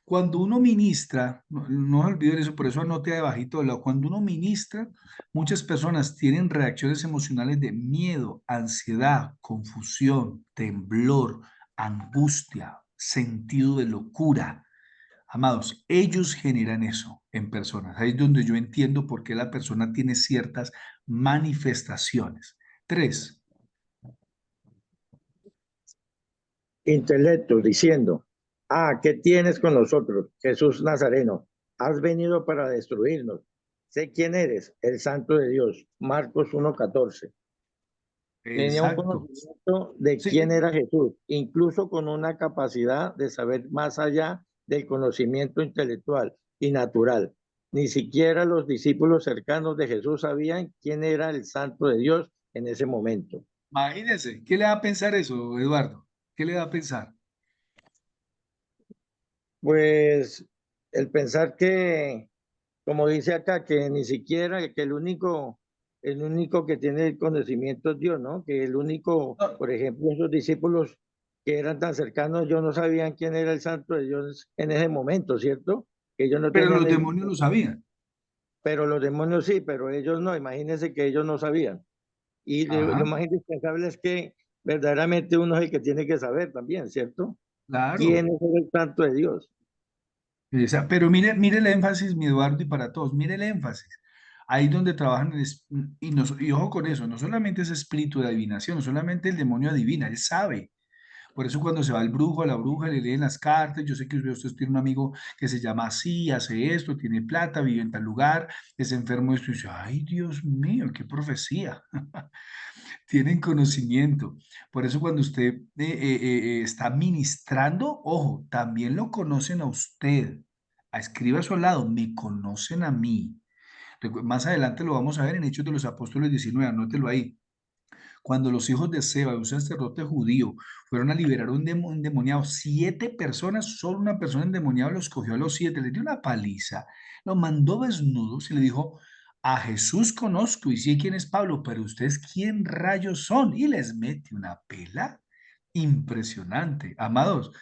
Cuando uno ministra, no se olviden eso, por eso anote debajito del lado, cuando uno ministra, muchas personas tienen reacciones emocionales de miedo, ansiedad, confusión, temblor, angustia, sentido de locura. Amados, ellos generan eso en personas. Ahí es donde yo entiendo por qué la persona tiene ciertas manifestaciones. Tres, Intelecto, diciendo, ¿qué tienes con nosotros, Jesús Nazareno? Has venido para destruirnos. Sé quién eres, el Santo de Dios. Marcos 1:14. Tenía un exacto. conocimiento de quién Sí, era Jesús, incluso con una capacidad de saber más allá del conocimiento intelectual y natural. Ni siquiera los discípulos cercanos de Jesús sabían quién era el Santo de Dios en ese momento. imagínense, ¿qué le va a pensar eso, Eduardo? ¿Qué le va a pensar? Pues el pensar que, como dice acá, que ni siquiera, que el único que tiene el conocimiento es Dios, ¿no? Que el único, No, por ejemplo, esos discípulos que eran tan cercanos, ellos no sabían quién era el santo de Dios en ese momento, ¿cierto? Que ellos no pero tenían los el, demonios lo sabían. pero los demonios sí, pero ellos no, imagínense que ellos no sabían. Y lo Ajá, más indispensable es que verdaderamente uno es el que tiene que saber también, ¿cierto? claro. ¿Quién es el santo de Dios? Pero mire, mire el énfasis, mi Eduardo, y para todos, mire el énfasis. Ahí donde trabajan, y ojo con eso, no solamente es espíritu de adivinación, no solamente el demonio adivina, él sabe. Por eso cuando se va el brujo, a la bruja, le leen las cartas. Yo sé que usted tiene un amigo que se llama así, hace esto, tiene plata, vive en tal lugar, es enfermo de esto, y dice, ay, Dios mío, qué profecía. Tienen conocimiento. Por eso cuando usted está ministrando, ojo, también lo conocen a usted. Escriba a su lado, me conocen a mí. Más adelante lo vamos a ver en Hechos de los Apóstoles 19, anótelo ahí. Cuando los hijos de Seba, un sacerdote judío, fueron a liberar un endemoniado, 7 personas, solo una persona endemoniada los cogió a los 7, les dio una paliza, los mandó desnudos y le dijo, a Jesús conozco y sé quién es Pablo, pero ustedes quién rayos son, y les mete una pela impresionante. Amados,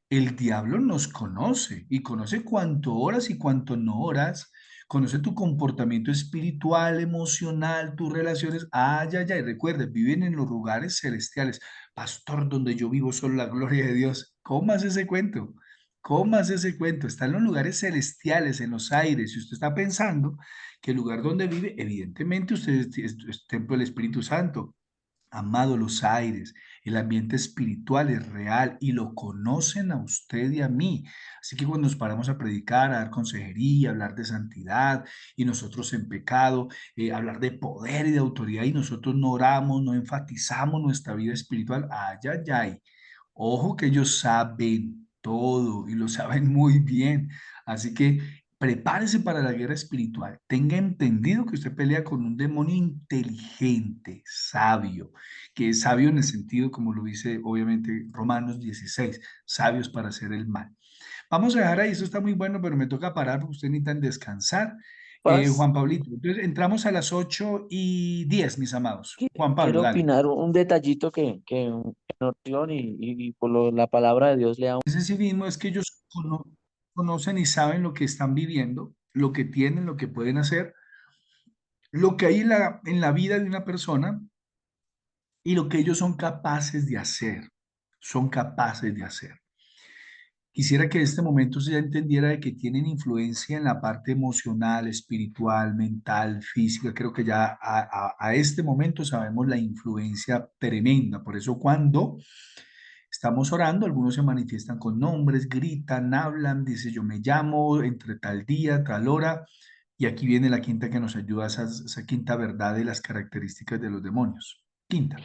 el diablo nos conoce y conoce cuánto oras y cuánto no oras. Conoce tu comportamiento espiritual, emocional, tus relaciones. Ay, ay, ay. Recuerde, viven en los lugares celestiales. Pastor, donde yo vivo solo la gloria de Dios. ¿Cómo hace ese cuento? Cómase ese cuento, está en los lugares celestiales, en los aires. Si usted está pensando que el lugar donde vive, evidentemente usted es templo del Espíritu Santo. Amado, los aires, el ambiente espiritual es real y lo conocen a usted y a mí. Así que cuando nos paramos a predicar, a dar consejería, a hablar de santidad y nosotros en pecado, hablar de poder y de autoridad y nosotros no oramos, no enfatizamos nuestra vida espiritual, ay, ay, ay. Ojo que ellos saben todo y lo saben muy bien. Así que prepárese para la guerra espiritual. Tenga entendido que usted pelea con un demonio inteligente, sabio, que es sabio en el sentido, como lo dice obviamente Romanos 16, sabios para hacer el mal. Vamos a dejar ahí, eso está muy bueno, pero me toca parar porque ustedes necesitan descansar. Paz, Juan Pablito, entonces entramos a las 8:10, mis amados. Juan Pablo, quiero dale. opinar un detallito que en oración y por la palabra de Dios le da. Ese sí mismo es que ellos conocen y saben lo que están viviendo, lo que tienen, lo que pueden hacer, lo que hay en la vida de una persona y lo que ellos son capaces de hacer. Son capaces de hacer. Quisiera que en este momento se ya entendiera de que tienen influencia en la parte emocional, espiritual, mental, física. Creo que ya a este momento sabemos la influencia tremenda. Por eso cuando estamos orando, algunos se manifiestan con nombres, gritan, hablan, dice yo me llamo entre tal día, tal hora. Y aquí viene la quinta que nos ayuda a esa quinta verdad de las características de los demonios. Quinta.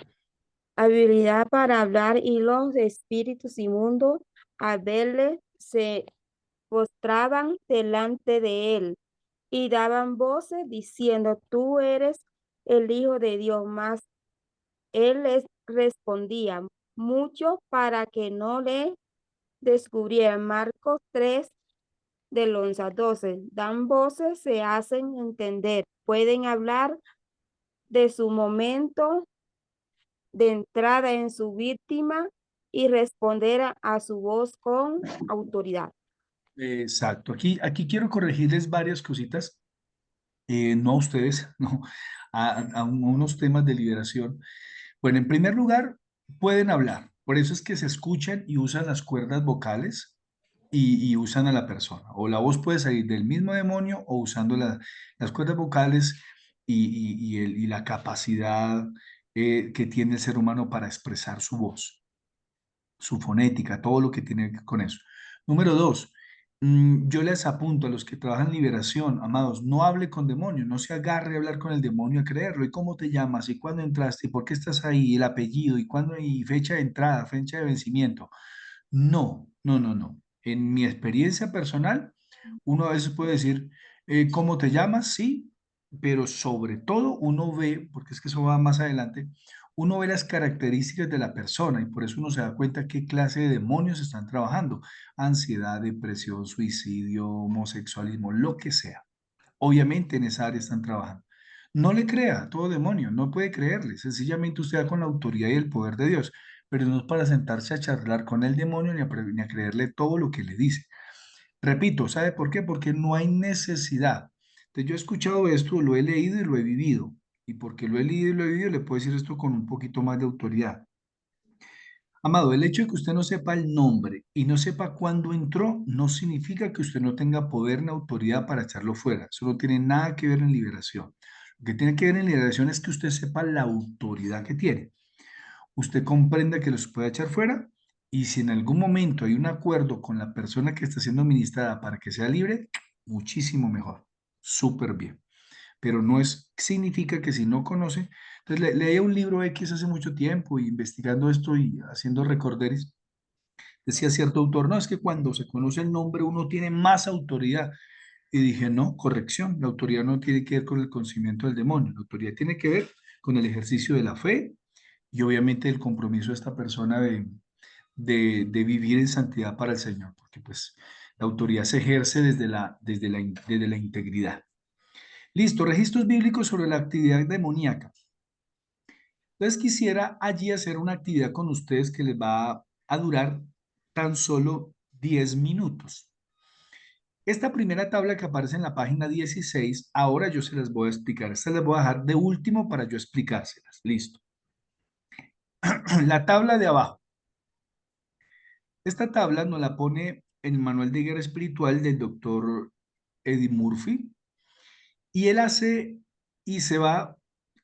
Habilidad para hablar y los espíritus inmundos al verle se postraban delante de él y daban voces diciendo, tú eres el Hijo de Dios. Mas él les respondía, mucho para que no le descubrieran. Marcos 3, del 11 al 12. Dan voces, se hacen entender, pueden hablar de su momento de entrada en su víctima y responder a su voz con autoridad. Exacto. Aquí quiero corregirles varias cositas, no a ustedes, no, a unos temas de liberación. Bueno, en primer lugar, pueden hablar. Por eso es que se escuchan y usan las cuerdas vocales y usan a la persona. O la voz puede salir del mismo demonio o usando las cuerdas vocales y la capacidad que tiene el ser humano para expresar su voz, su fonética, todo lo que tiene que ver con eso. Número dos, yo les apunto a los que trabajan liberación, amados, no hable con demonios, no se agarre a hablar con el demonio, a creerlo. ¿Y cómo te llamas? ¿Y cuándo entraste? ¿Y por qué estás ahí? ¿Y el apellido? ¿Y cuándo? ¿Y fecha de entrada? ¿Fecha de vencimiento? No, no, no, no. En mi experiencia personal, uno a veces puede decir, ¿cómo te llamas? Sí, pero sobre todo uno ve, porque es que eso va más adelante, uno ve las características de la persona y por eso uno se da cuenta qué clase de demonios están trabajando. Ansiedad, depresión, suicidio, homosexualismo, lo que sea. Obviamente en esa área están trabajando. No le crea a todo demonio, no puede creerle. Sencillamente usted va con la autoridad y el poder de Dios, pero no es para sentarse a charlar con el demonio ni a creerle todo lo que le dice. Repito, ¿sabe por qué? Porque no hay necesidad. Entonces, yo he escuchado esto, lo he leído y lo he vivido. Y porque lo he leído y lo he vivido, le puedo decir esto con un poquito más de autoridad. Amado, el hecho de que usted no sepa el nombre y no sepa cuándo entró, no significa que usted no tenga poder ni autoridad para echarlo fuera. Eso no tiene nada que ver en liberación. Lo que tiene que ver en liberación es que usted sepa la autoridad que tiene. Usted comprenda que los puede echar fuera y si en algún momento hay un acuerdo con la persona que está siendo ministrada para que sea libre, muchísimo mejor. Súper bien. Pero no significa que si no conoce, entonces leía un libro X hace mucho tiempo y investigando esto y haciendo recorderis, decía cierto autor, no, es que cuando se conoce el nombre uno tiene más autoridad. Y dije, no, corrección, la autoridad no tiene que ver con el conocimiento del demonio, la autoridad tiene que ver con el ejercicio de la fe y obviamente el compromiso de esta persona de vivir en santidad para el Señor, porque pues la autoridad se ejerce desde la integridad. Listo, registros bíblicos sobre la actividad demoníaca. Entonces quisiera allí hacer una actividad con ustedes que les va a durar tan solo 10 minutos. Esta primera tabla que aparece en la página 16, ahora yo se las voy a explicar. Esta les voy a dejar de último para yo explicárselas. Listo. La tabla de abajo. Esta tabla nos la pone el manual de guerra espiritual del doctor Eddie Murphy, y él hace y se va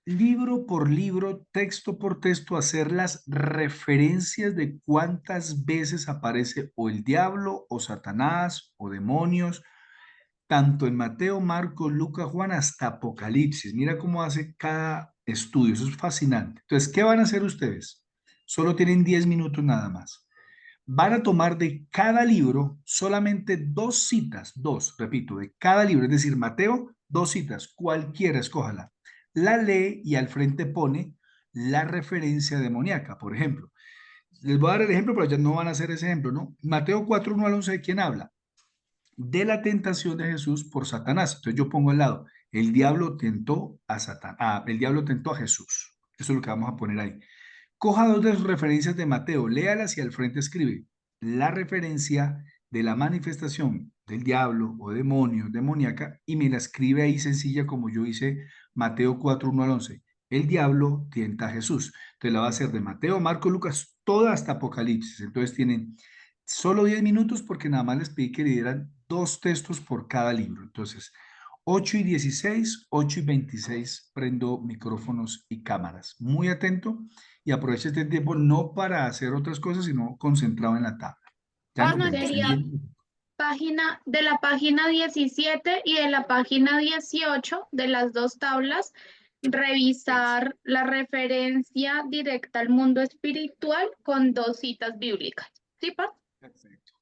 libro por libro, texto por texto, a hacer las referencias de cuántas veces aparece o el diablo o Satanás o demonios, tanto en Mateo, Marcos, Lucas, Juan, hasta Apocalipsis. Mira cómo hace cada estudio, eso es fascinante. Entonces, ¿qué van a hacer ustedes? Solo tienen 10 minutos nada más. Van a tomar de cada libro solamente dos citas, dos, repito, de cada libro, es decir, Mateo, dos citas, cualquiera, escójala. La lee y al frente pone la referencia demoníaca, por ejemplo. Les voy a dar el ejemplo, pero ya no van a hacer ese ejemplo, ¿no? Mateo 4, 1 al 11, ¿de quién habla? De la tentación de Jesús por Satanás. Entonces yo pongo al lado, el diablo tentó a Satanás, el diablo tentó a Jesús. Eso es lo que vamos a poner ahí. Coja dos de sus referencias de Mateo, léalas y al frente escribe la referencia de la manifestación del diablo o demonio, demoníaca, y me la escribe ahí sencilla como yo hice Mateo 4, 1 al 11. El diablo tienta a Jesús. Entonces la va a hacer de Mateo, Marcos, Lucas, toda hasta Apocalipsis. Entonces tienen solo 10 minutos porque nada más les pedí que le dieran dos textos por cada libro. Entonces, 8 y 16, 8 y 26, prendo micrófonos y cámaras. Muy atento y aproveche este tiempo no para hacer otras cosas, sino concentrado en la tabla. Ya nos vemos. Sería página de la página 17 y de la página 18 de las dos tablas, revisar la referencia directa al mundo espiritual con dos citas bíblicas. ¿Sí, Pa? Perfecto.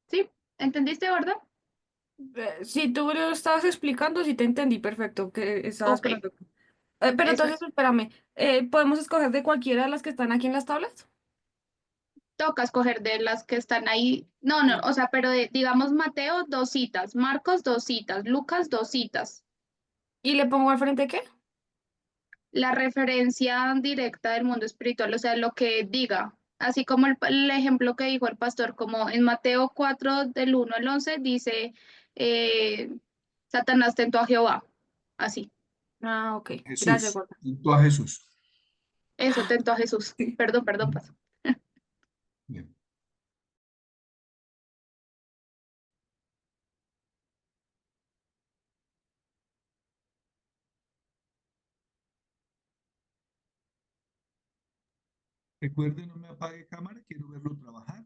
¿Sí? ¿Entendiste, verdad? Si tú lo estabas explicando, sí te entendí perfecto que estabas Ok, esperando. Pero eso entonces, es. espérame, ¿podemos escoger de cualquiera de las que están aquí en las tablas? Toca escoger de las que están ahí. No, no, o sea, pero digamos Mateo, dos citas, Marcos, dos citas, Lucas, dos citas. ¿Y le pongo al frente qué? La referencia directa del mundo espiritual, o sea, lo que diga, así como el ejemplo que dijo el pastor, como en Mateo 4 del 1 al 11 dice, eh, Satanás tentó a Jehová, así, Ah, ok. Gracias, Jesús, Gorda. tentó a Jesús. eso tentó a Jesús, perdón, perdón, pastor. Bien. Recuerde, no me apague cámara, quiero verlo trabajar.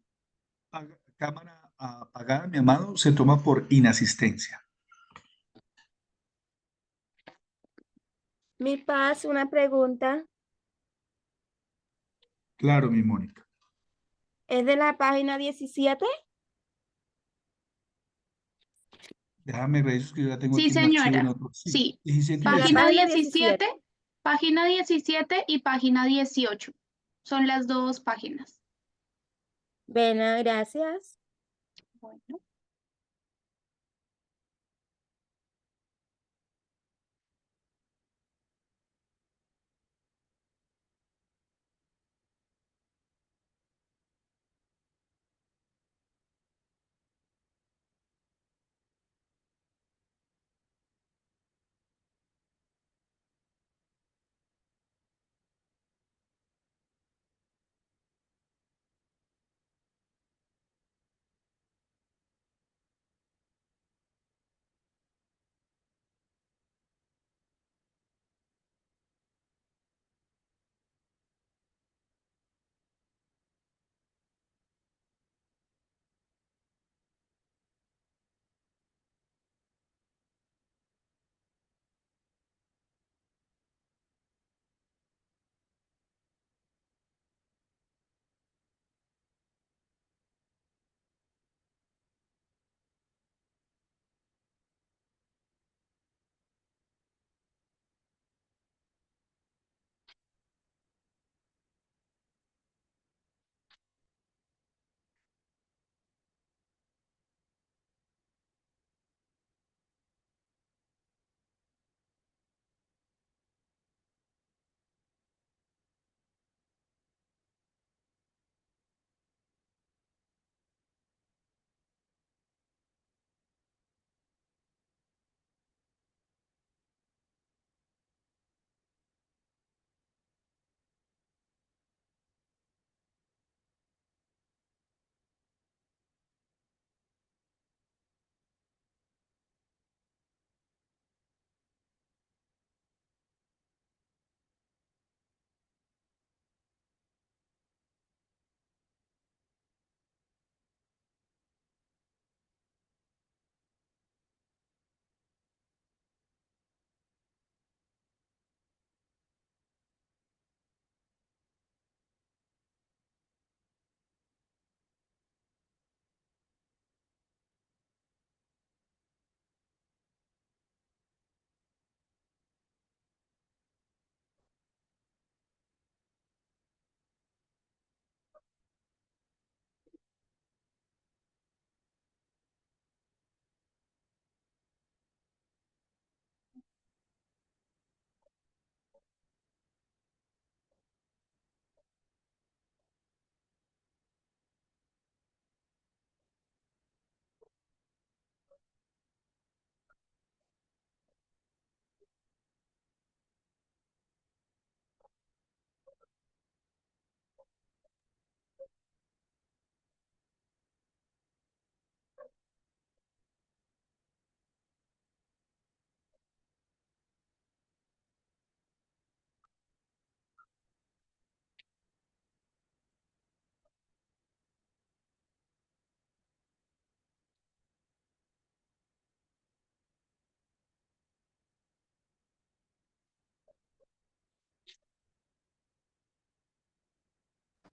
Cámara apagada, mi amado, se toma por inasistencia. Mi paz, una pregunta. Claro, mi Mónica. ¿Es de la página 17? Déjame ver eso que yo ya tengo Sí, aquí un archivo en señora, otro. Sí, sí, 17 y La 18. página página 17, 17. página 17 y página 18, son las dos páginas. Bueno, gracias. Bueno.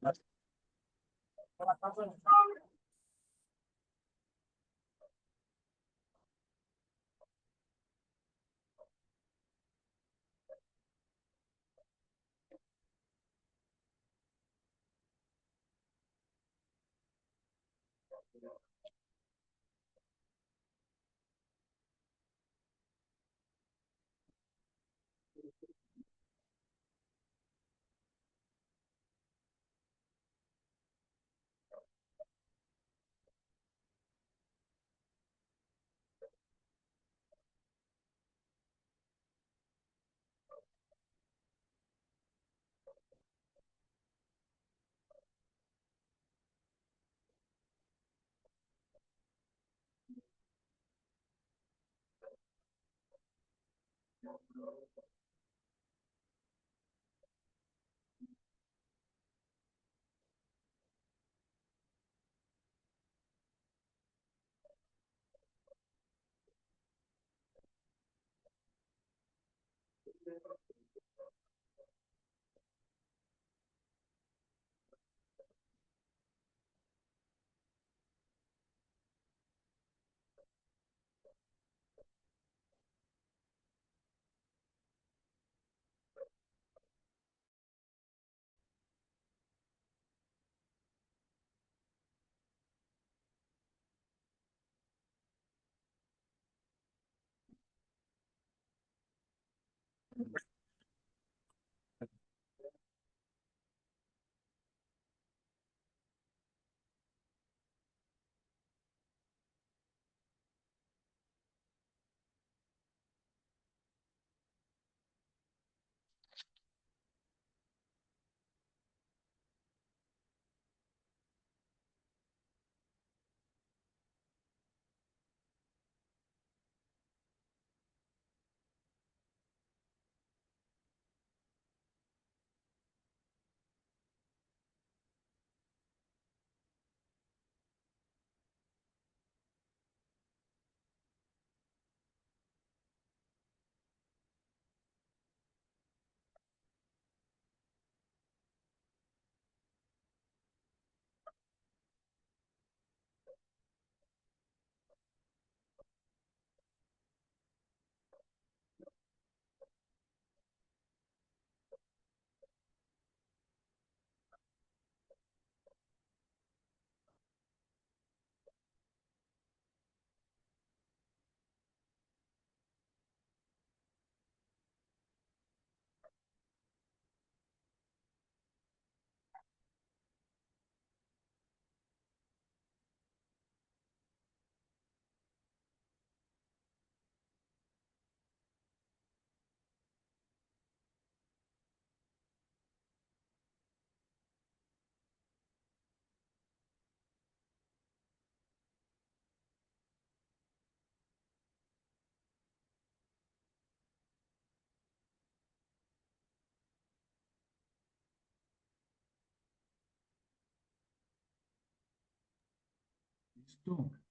Listo.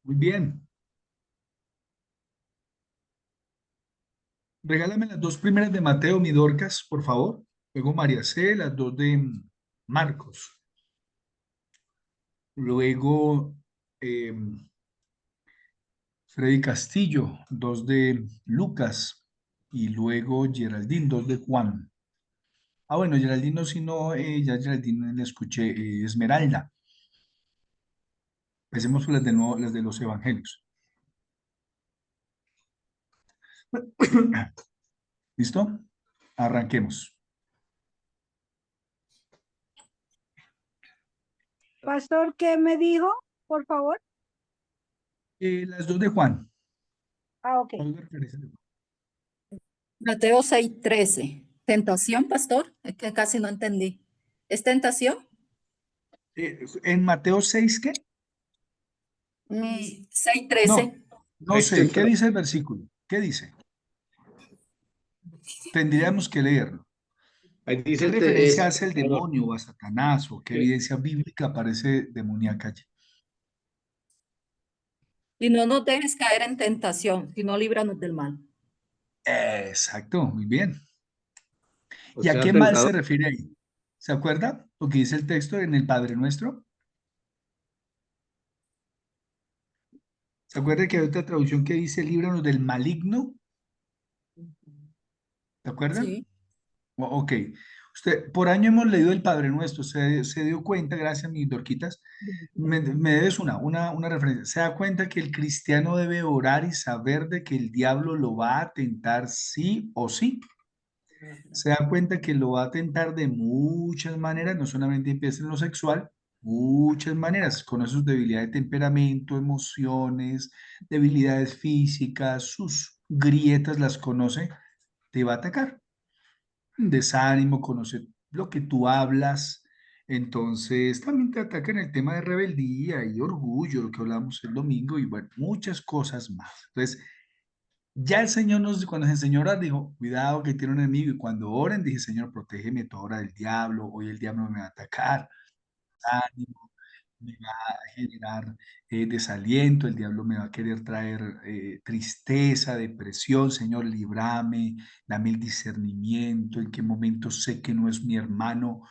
Muy bien. Regálame las dos primeras de Mateo, mi Dorcas, por favor. Luego María C, las dos de Marcos. Luego Freddy Castillo, dos de Lucas. Y luego Geraldine, dos de Juan. Ah, bueno, Geraldine no, sino ya Geraldine le escuché, Esmeralda. Empecemos por las de nuevo, las de los evangelios. ¿Listo? Arranquemos. Pastor, ¿qué me dijo? Por favor. Las dos de Juan. Ah, ok. Dos referencias de Juan. Mateo 6:13. ¿Tentación, pastor? Es que casi no entendí. ¿Es tentación? En Mateo 6, ¿qué? 6:13. No sé. ¿Qué dice el versículo? ¿Qué dice? Tendríamos que leerlo. Ahí ¿Qué dice, referencia hace el demonio o a Satanás o qué evidencia bíblica aparece demoníaca allí? Y no nos dejes caer en tentación, sino líbranos del mal. Exacto, muy bien. o ¿Y a sea, qué mal se tentador. refiere ahí? ¿Se acuerda lo que dice el texto en el Padre Nuestro? ¿Se acuerda que hay otra traducción que dice líbranos del maligno? ¿Se acuerdan? Sí. Ok. Usted, por año hemos leído el Padre Nuestro. Se dio cuenta, gracias, mis dorquitas. Me debes una referencia. Se da cuenta que el cristiano debe orar y saber de que el diablo lo va a tentar sí o sí. Se da cuenta que lo va a tentar de muchas maneras, no solamente empieza en lo sexual, muchas maneras, con sus debilidades de temperamento, emociones, debilidades físicas, sus grietas las conoce, te va a atacar. Desánimo, conoce lo que tú hablas, entonces también te ataca en el tema de rebeldía y orgullo, lo que hablamos el domingo, y bueno, muchas cosas más. Entonces, ya el Señor cuando nos enseñó a orar, dijo, cuidado que tiene un enemigo. Y cuando oren, dije, Señor, protégeme toda hora del diablo. Hoy el diablo me va a atacar. Ánimo, me va a generar desaliento. El diablo me va a querer traer tristeza, depresión. Señor, líbrame, dame el discernimiento. En qué momento sé que no es mi hermano,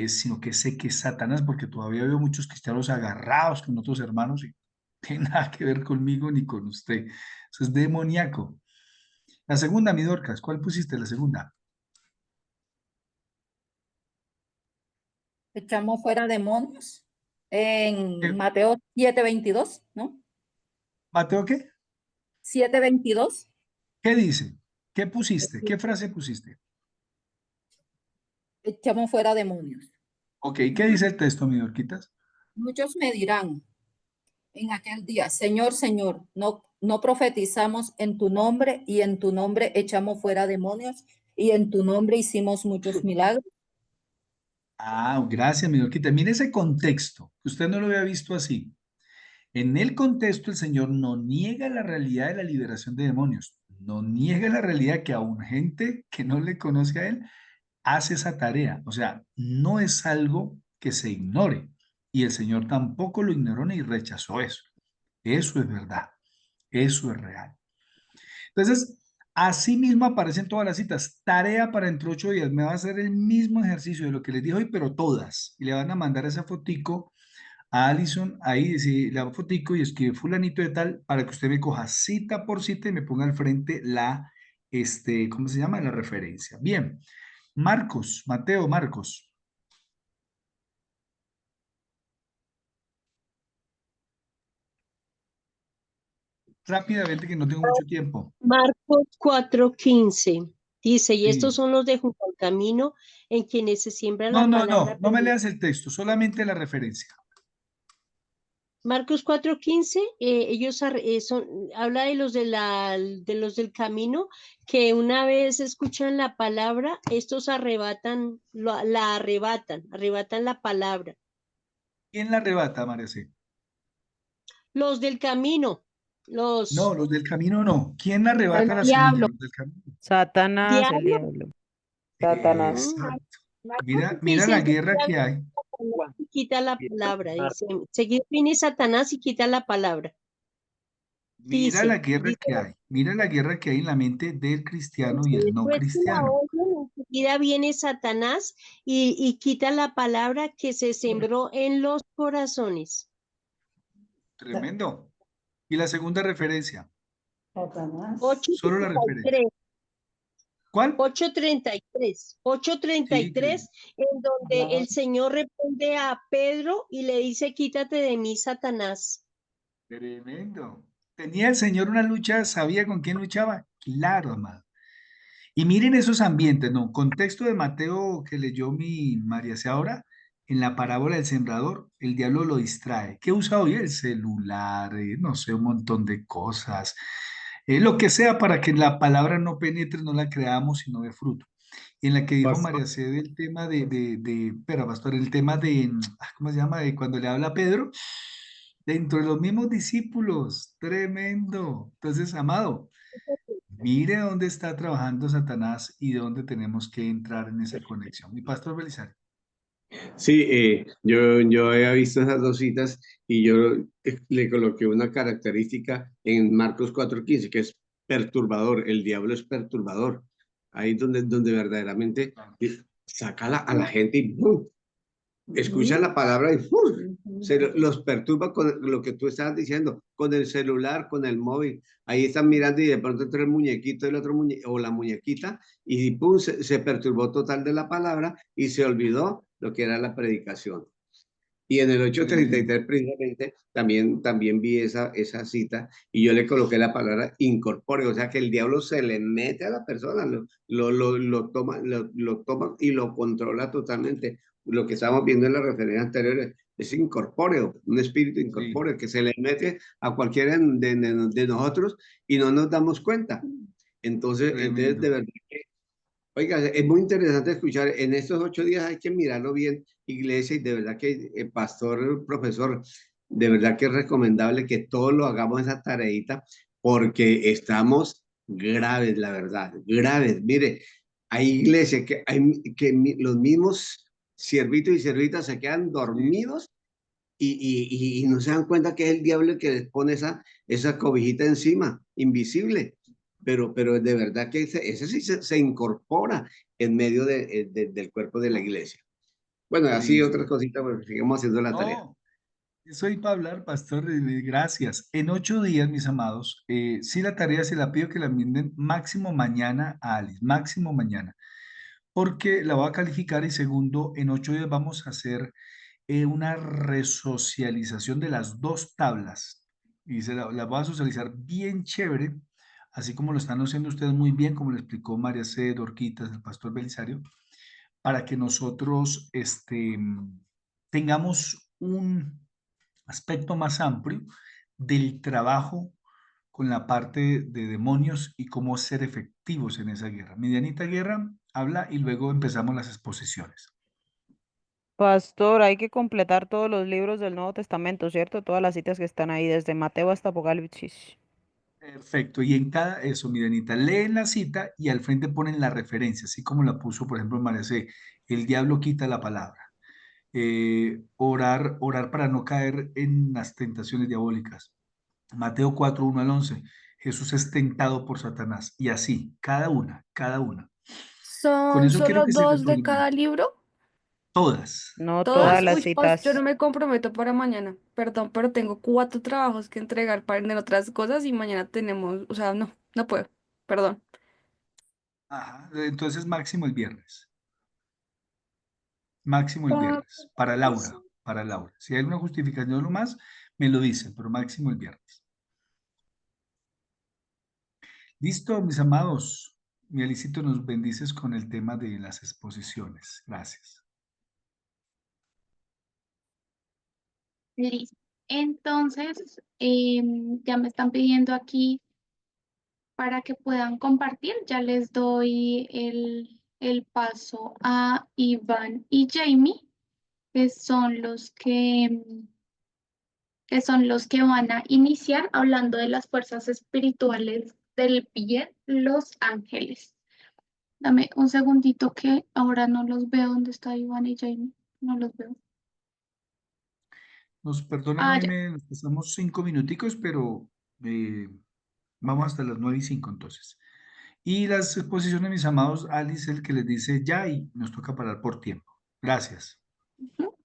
sino que sé que es Satanás, porque todavía veo muchos cristianos agarrados con otros hermanos y no tiene nada que ver conmigo ni con usted. Eso es demoníaco. La segunda, mi Dorcas, ¿cuál pusiste la segunda? Echamos fuera demonios en ¿Qué- Mateo 7:22, ¿no? ¿Mateo qué? 7:22. ¿Qué dice? ¿Qué pusiste? ¿Qué frase pusiste? Echamos fuera demonios. Ok, ¿qué dice el texto, mi Dorquitas? Muchos me dirán en aquel día, Señor, Señor, no profetizamos en tu nombre y en tu nombre echamos fuera demonios y en tu nombre hicimos muchos milagros. Ah, gracias, mi Dorquita. Mire ese contexto, que usted no lo había visto así. En el contexto, el Señor no niega la realidad de la liberación de demonios, no niega la realidad que aún gente que no le conoce a Él hace esa tarea. O sea, no es algo que se ignore. Y el Señor tampoco lo ignoró ni rechazó eso. Eso es verdad. Eso es real. Entonces, así mismo aparecen todas las citas. Tarea para dentro de 8 días. Me va a hacer el mismo ejercicio de lo que les dije hoy, pero todas. Y le van a mandar esa fotico a Allison. Ahí dice la fotico y escribe fulanito de tal para que usted me coja cita por cita y me ponga al frente ¿cómo se llama? La referencia. Bien. Marcos, Mateo, Marcos. Rápidamente que no tengo mucho tiempo. Marcos 4:15 dice, y estos Sí. son los de junto al camino en quienes se siembra No, la no, palabra. no me leas el texto, solamente la referencia. Marcos 4:15, ellos habla de los de los del camino que una vez escuchan la palabra, estos arrebatan, arrebatan la palabra. ¿Quién la arrebata, María C? Los del camino, No, los los del camino no. ¿Quién arrebata la semilla? diablo. Los del camino. Satanás, el Diablo. diablo. Satanás. Exacto. Marcos Mira dice, la el guerra que diablo hay. quita la palabra, dice, seguir viene Satanás y quita la palabra. Mira la guerra Dice, que hay. Mira la guerra que hay en la mente del cristiano y el no después que la cristiano. oyen, enseguida viene Satanás y quita la palabra que se sembró en los corazones. Tremendo. Y la segunda referencia. Satanás. Solo la referencia. 8:33. ¿Cuál? 8:33. 8:33, en donde el Señor responde a Pedro y le dice, quítate de mí, Satanás. Tremendo. ¿Tenía el Señor una lucha? ¿Sabía con quién luchaba? Claro, amado. Y miren esos ambientes, ¿no? Contexto de Mateo que leyó mi María C. ahora, en la parábola del sembrador, el diablo lo distrae. ¿Qué usa hoy? El celular, no sé, un montón de cosas. Lo que sea para que la palabra no penetre, no la creamos, sino de fruto. En la que dijo María C. del tema espera, pastor, el tema ¿cómo se llama? De cuando le habla a Pedro, dentro de los mismos discípulos. Tremendo. Entonces, amado. Mire dónde está trabajando Satanás y dónde tenemos que entrar en esa conexión. Mi pastor Belisario. Sí, yo había visto esas dos citas y yo le coloqué una característica en Marcos 4:15, que es perturbador. El diablo es perturbador. Ahí donde verdaderamente saca a la gente y ¡pum! Escuchan la palabra y ¡pum! Los perturba con lo que tú estabas diciendo, con el celular, con el móvil. Ahí están mirando y de pronto entra el muñequito, el otro o la muñequita, y ¡pum! Se perturbó total de la palabra y se olvidó lo que era la predicación. Y en el 833 precisamente también vi esa cita y yo le coloqué la palabra incorpóreo, o sea que el diablo se le mete a la persona, lo toma y lo controla totalmente. Lo que estamos viendo en las referencias anteriores es incorpóreo, un espíritu incorpóreo que se le mete a cualquiera de nosotros y no nos damos cuenta. Entonces de verdad que, oiga, es muy interesante escuchar. En estos 8 días hay que mirarlo bien, iglesia, y de verdad que, pastor, profesor, de verdad que es recomendable que todos lo hagamos esa tareita, porque estamos graves, la verdad, graves. Mire, hay iglesias que los mismos siervitos y siervitas se quedan dormidos y no se dan cuenta que es el diablo el que les pone esa cobijita encima, invisible. Pero de verdad que ese sí se incorpora en medio del cuerpo de la iglesia. Bueno, así otras cositas, pues sigamos haciendo la tarea. No, soy para hablar, pastor, gracias. En 8 días, mis amados, sí la tarea se la pido que la manden máximo mañana a Alice, máximo mañana, porque la voy a calificar y segundo, en 8 días vamos a hacer una resocialización de las dos tablas y la voy a socializar bien chévere, así como lo están haciendo ustedes muy bien, como le explicó María C. Dorquitas, el pastor Belisario, para que nosotros tengamos un aspecto más amplio del trabajo con la parte de demonios y cómo ser efectivos en esa guerra. Medianita guerra, habla y luego empezamos las exposiciones. Pastor, hay que completar todos los libros del Nuevo Testamento, ¿cierto? Todas las citas que están ahí, desde Mateo hasta Apocalipsis. Perfecto, y en cada, eso, Mirenita, leen la cita y al frente ponen la referencia, así como la puso, por ejemplo, María C. El diablo quita la palabra. Orar para no caer en las tentaciones diabólicas. Mateo 4, 1 al 11. Jesús es tentado por Satanás. Y así, cada una, cada una. Con ¿Son eso quiero solo que se 2 de retroalimenten. cada libro? Todas. No todas ¿Todas? las Uy, pues yo no citas. me comprometo para mañana. Perdón, pero tengo 4 trabajos que entregar para en otras cosas y mañana tenemos, o sea, no, no puedo. Perdón. Ajá. Entonces, máximo el viernes. Máximo el Ah, viernes. Para Laura. Para Laura. Si hay alguna justificación o más, me lo dicen, pero máximo el viernes. Listo, mis amados. Mi Alicito, nos bendices con el tema de las exposiciones. Gracias. listo. Entonces, ya me están pidiendo aquí para que puedan compartir. Ya les doy el paso a Iván y Jamie, que son los que van a iniciar hablando de las fuerzas espirituales del bien, los ángeles. Dame un segundito que ahora no los veo. ¿Dónde está Iván y Jamie? No los veo. Nos perdonan, Ah, ya. nos pasamos 5 minuticos, pero vamos hasta las 9:05 entonces. Y las exposiciones, mis amados, Alice, el que les dice ya y nos toca parar por tiempo. Gracias. Ujú.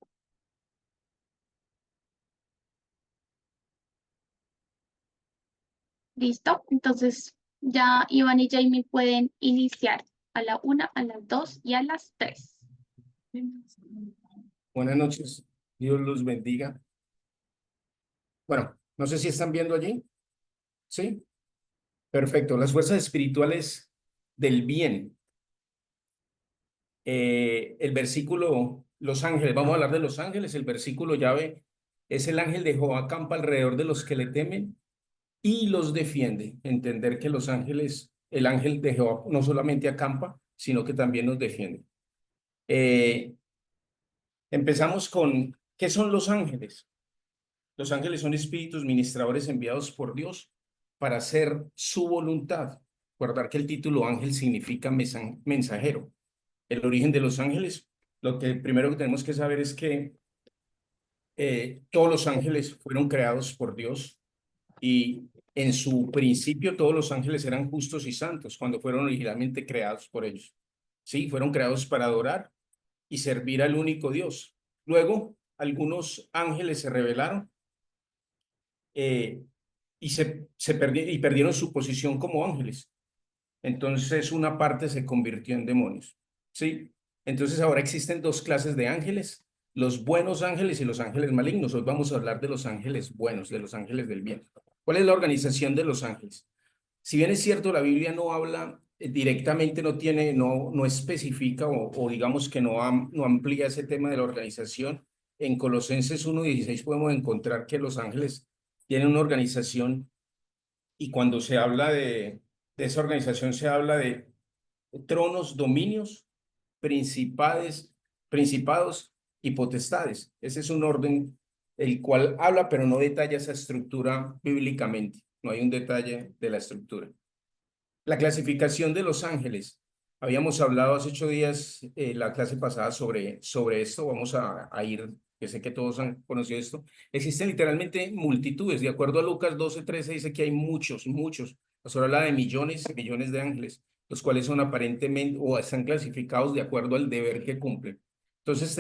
Listo. Entonces ya Iván y Jamie pueden iniciar a la 1, a las 2 y a las 3. Buenas noches, Dios los bendiga. Bueno, no sé si están viendo allí. ¿Sí? Perfecto. Las fuerzas espirituales del bien. El versículo, los ángeles, vamos a hablar de los ángeles. El versículo llave es: el ángel de Jehová acampa alrededor de los que le temen y los defiende. Entender que los ángeles, el ángel de Jehová no solamente acampa, sino que también nos defiende. Empezamos con, ¿qué son los ángeles? Los ángeles son espíritus ministradores enviados por Dios para hacer su voluntad. Recordar que el título ángel significa mensajero. El origen de los ángeles, lo que primero que tenemos que saber es que todos los ángeles fueron creados por Dios y en su principio todos los ángeles eran justos y santos cuando fueron originalmente creados por ellos. Sí, fueron creados para adorar y servir al único Dios. Luego, algunos ángeles se rebelaron y perdieron su posición como ángeles. Entonces, una parte se convirtió en demonios. ¿Sí? Entonces, ahora existen dos clases de ángeles, los buenos ángeles y los ángeles malignos. Hoy vamos a hablar de los ángeles buenos, de los ángeles del bien. ¿Cuál es la organización de los ángeles? Si bien es cierto, la Biblia no habla directamente, no especifica o digamos que no amplía ese tema de la organización. En Colosenses 1:16 podemos encontrar que los ángeles tienen una organización y cuando se habla de esa organización se habla de tronos, dominios, principados y potestades. Ese es un orden el cual habla, pero no detalla esa estructura bíblicamente. No hay un detalle de la estructura. La clasificación de los ángeles. Habíamos hablado hace 8 días, la clase pasada, sobre esto. Vamos a ir, que sé que todos han conocido esto. Existen literalmente multitudes. De acuerdo a Lucas 12:13 dice que hay muchos. Nos habla de millones de ángeles, los cuales son aparentemente o están clasificados de acuerdo al deber que cumplen. Entonces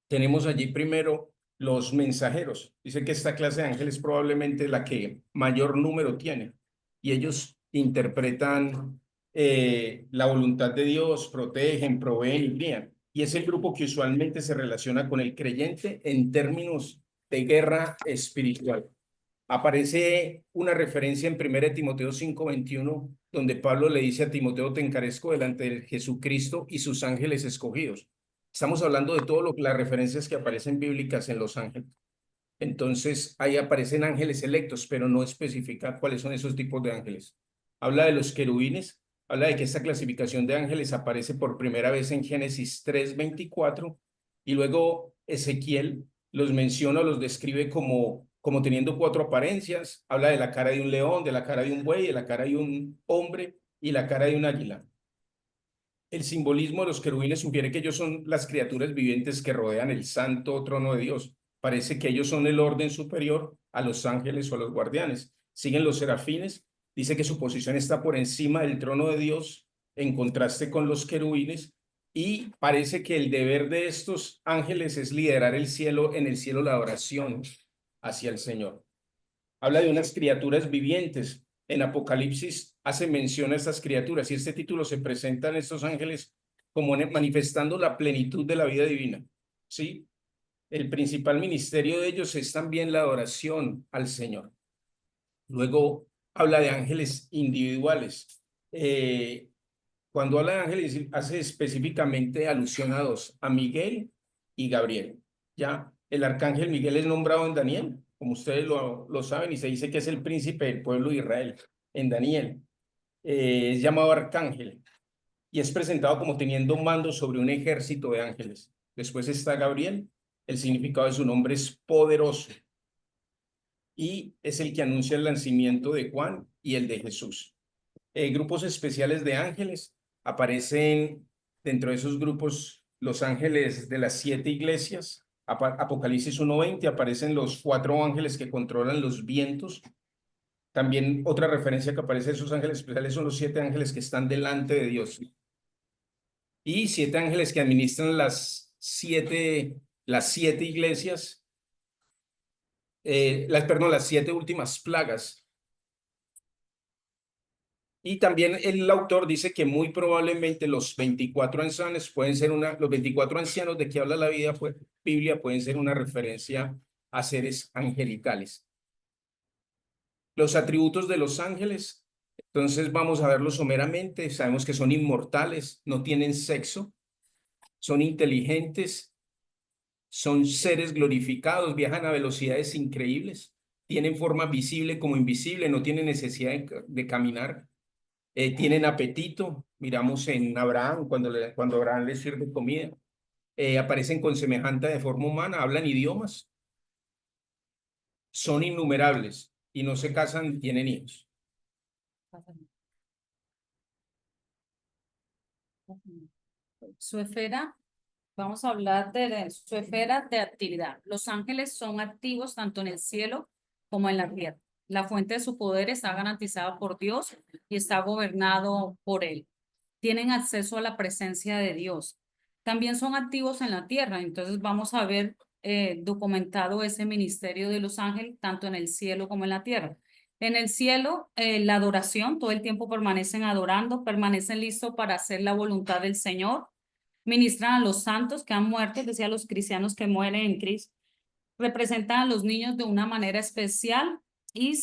tenemos allí primero los mensajeros. Dice que esta clase de ángeles es probablemente la que mayor número tiene. Y ellos interpretan la voluntad de Dios, protegen, proveen y guían. Y es el grupo que usualmente se relaciona con el creyente en términos de guerra espiritual. Aparece una referencia en 1 Timoteo 5:21, donde Pablo le dice a Timoteo: te encarezco delante de Jesucristo y sus ángeles escogidos. Estamos hablando de todas las referencias que aparecen bíblicas en los ángeles. Entonces, ahí aparecen ángeles electos, pero no especifica cuáles son esos tipos de ángeles. Habla de los querubines, habla de que esta clasificación de ángeles aparece por primera vez en Génesis 3:24, y luego Ezequiel los menciona, los describe como teniendo 4 apariencias. Habla de la cara de un león, de la cara de un buey, de la cara de un hombre y la cara de un águila. El simbolismo de los querubines sugiere que ellos son las criaturas vivientes que rodean el santo trono de Dios. Parece que ellos son el orden superior a los ángeles o a los guardianes. Siguen los serafines. Dice que su posición está por encima del trono de Dios, en contraste con los querubines. Y parece que el deber de estos ángeles es liderar el cielo, en el cielo la oración hacia el Señor. Habla de unas criaturas vivientes. En Apocalipsis hace mención a estas criaturas y este título se presenta en estos ángeles como manifestando la plenitud de la vida divina. ¿Sí? El principal ministerio de ellos es también la adoración al Señor. Luego habla de ángeles individuales. Cuando habla de ángeles hace específicamente alusión a 2, a Miguel y Gabriel. Ya, el arcángel Miguel es nombrado en Daniel, como ustedes lo saben, y se dice que es el príncipe del pueblo de Israel en Daniel. Es llamado arcángel y es presentado como teniendo mando sobre un ejército de ángeles. Después está Gabriel, el significado de su nombre es poderoso y es el que anuncia el nacimiento de Juan y el de Jesús. Grupos especiales de ángeles aparecen dentro de esos grupos los ángeles de las 7 iglesias. Apocalipsis 1:20 aparecen los 4 ángeles que controlan los vientos. También otra referencia que aparece de esos ángeles especiales son los 7 ángeles que están delante de Dios. Y 7 ángeles que administran las 7 iglesias, las 7 últimas plagas. Y también el autor dice que muy probablemente los 24 ancianos pueden ser los 24 ancianos de que habla la Biblia pueden ser una referencia a seres angelicales. Los atributos de los ángeles, entonces vamos a verlos someramente. Sabemos que son inmortales, no tienen sexo, son inteligentes, son seres glorificados, viajan a velocidades increíbles, tienen forma visible como invisible, no tienen necesidad de caminar. Tienen apetito, miramos en Abraham, cuando Abraham les sirve comida, aparecen con semejante de forma humana, hablan idiomas, son innumerables y no se casan ni tienen hijos. Su esfera, vamos a hablar de su esfera de actividad. Los ángeles son activos tanto en el cielo como en la tierra. La fuente de su poder está garantizada por Dios y está gobernado por él. tienen acceso a la presencia de Dios. También son activos en la tierra, entonces vamos a ver documentado ese ministerio de los ángeles, tanto en el cielo como en la tierra. En el cielo, la adoración, todo el tiempo permanecen adorando, permanecen listos para hacer la voluntad del Señor, ministran a los santos que han muerto, es decir, a los cristianos que mueren en Cristo, representan a los niños de una manera especial y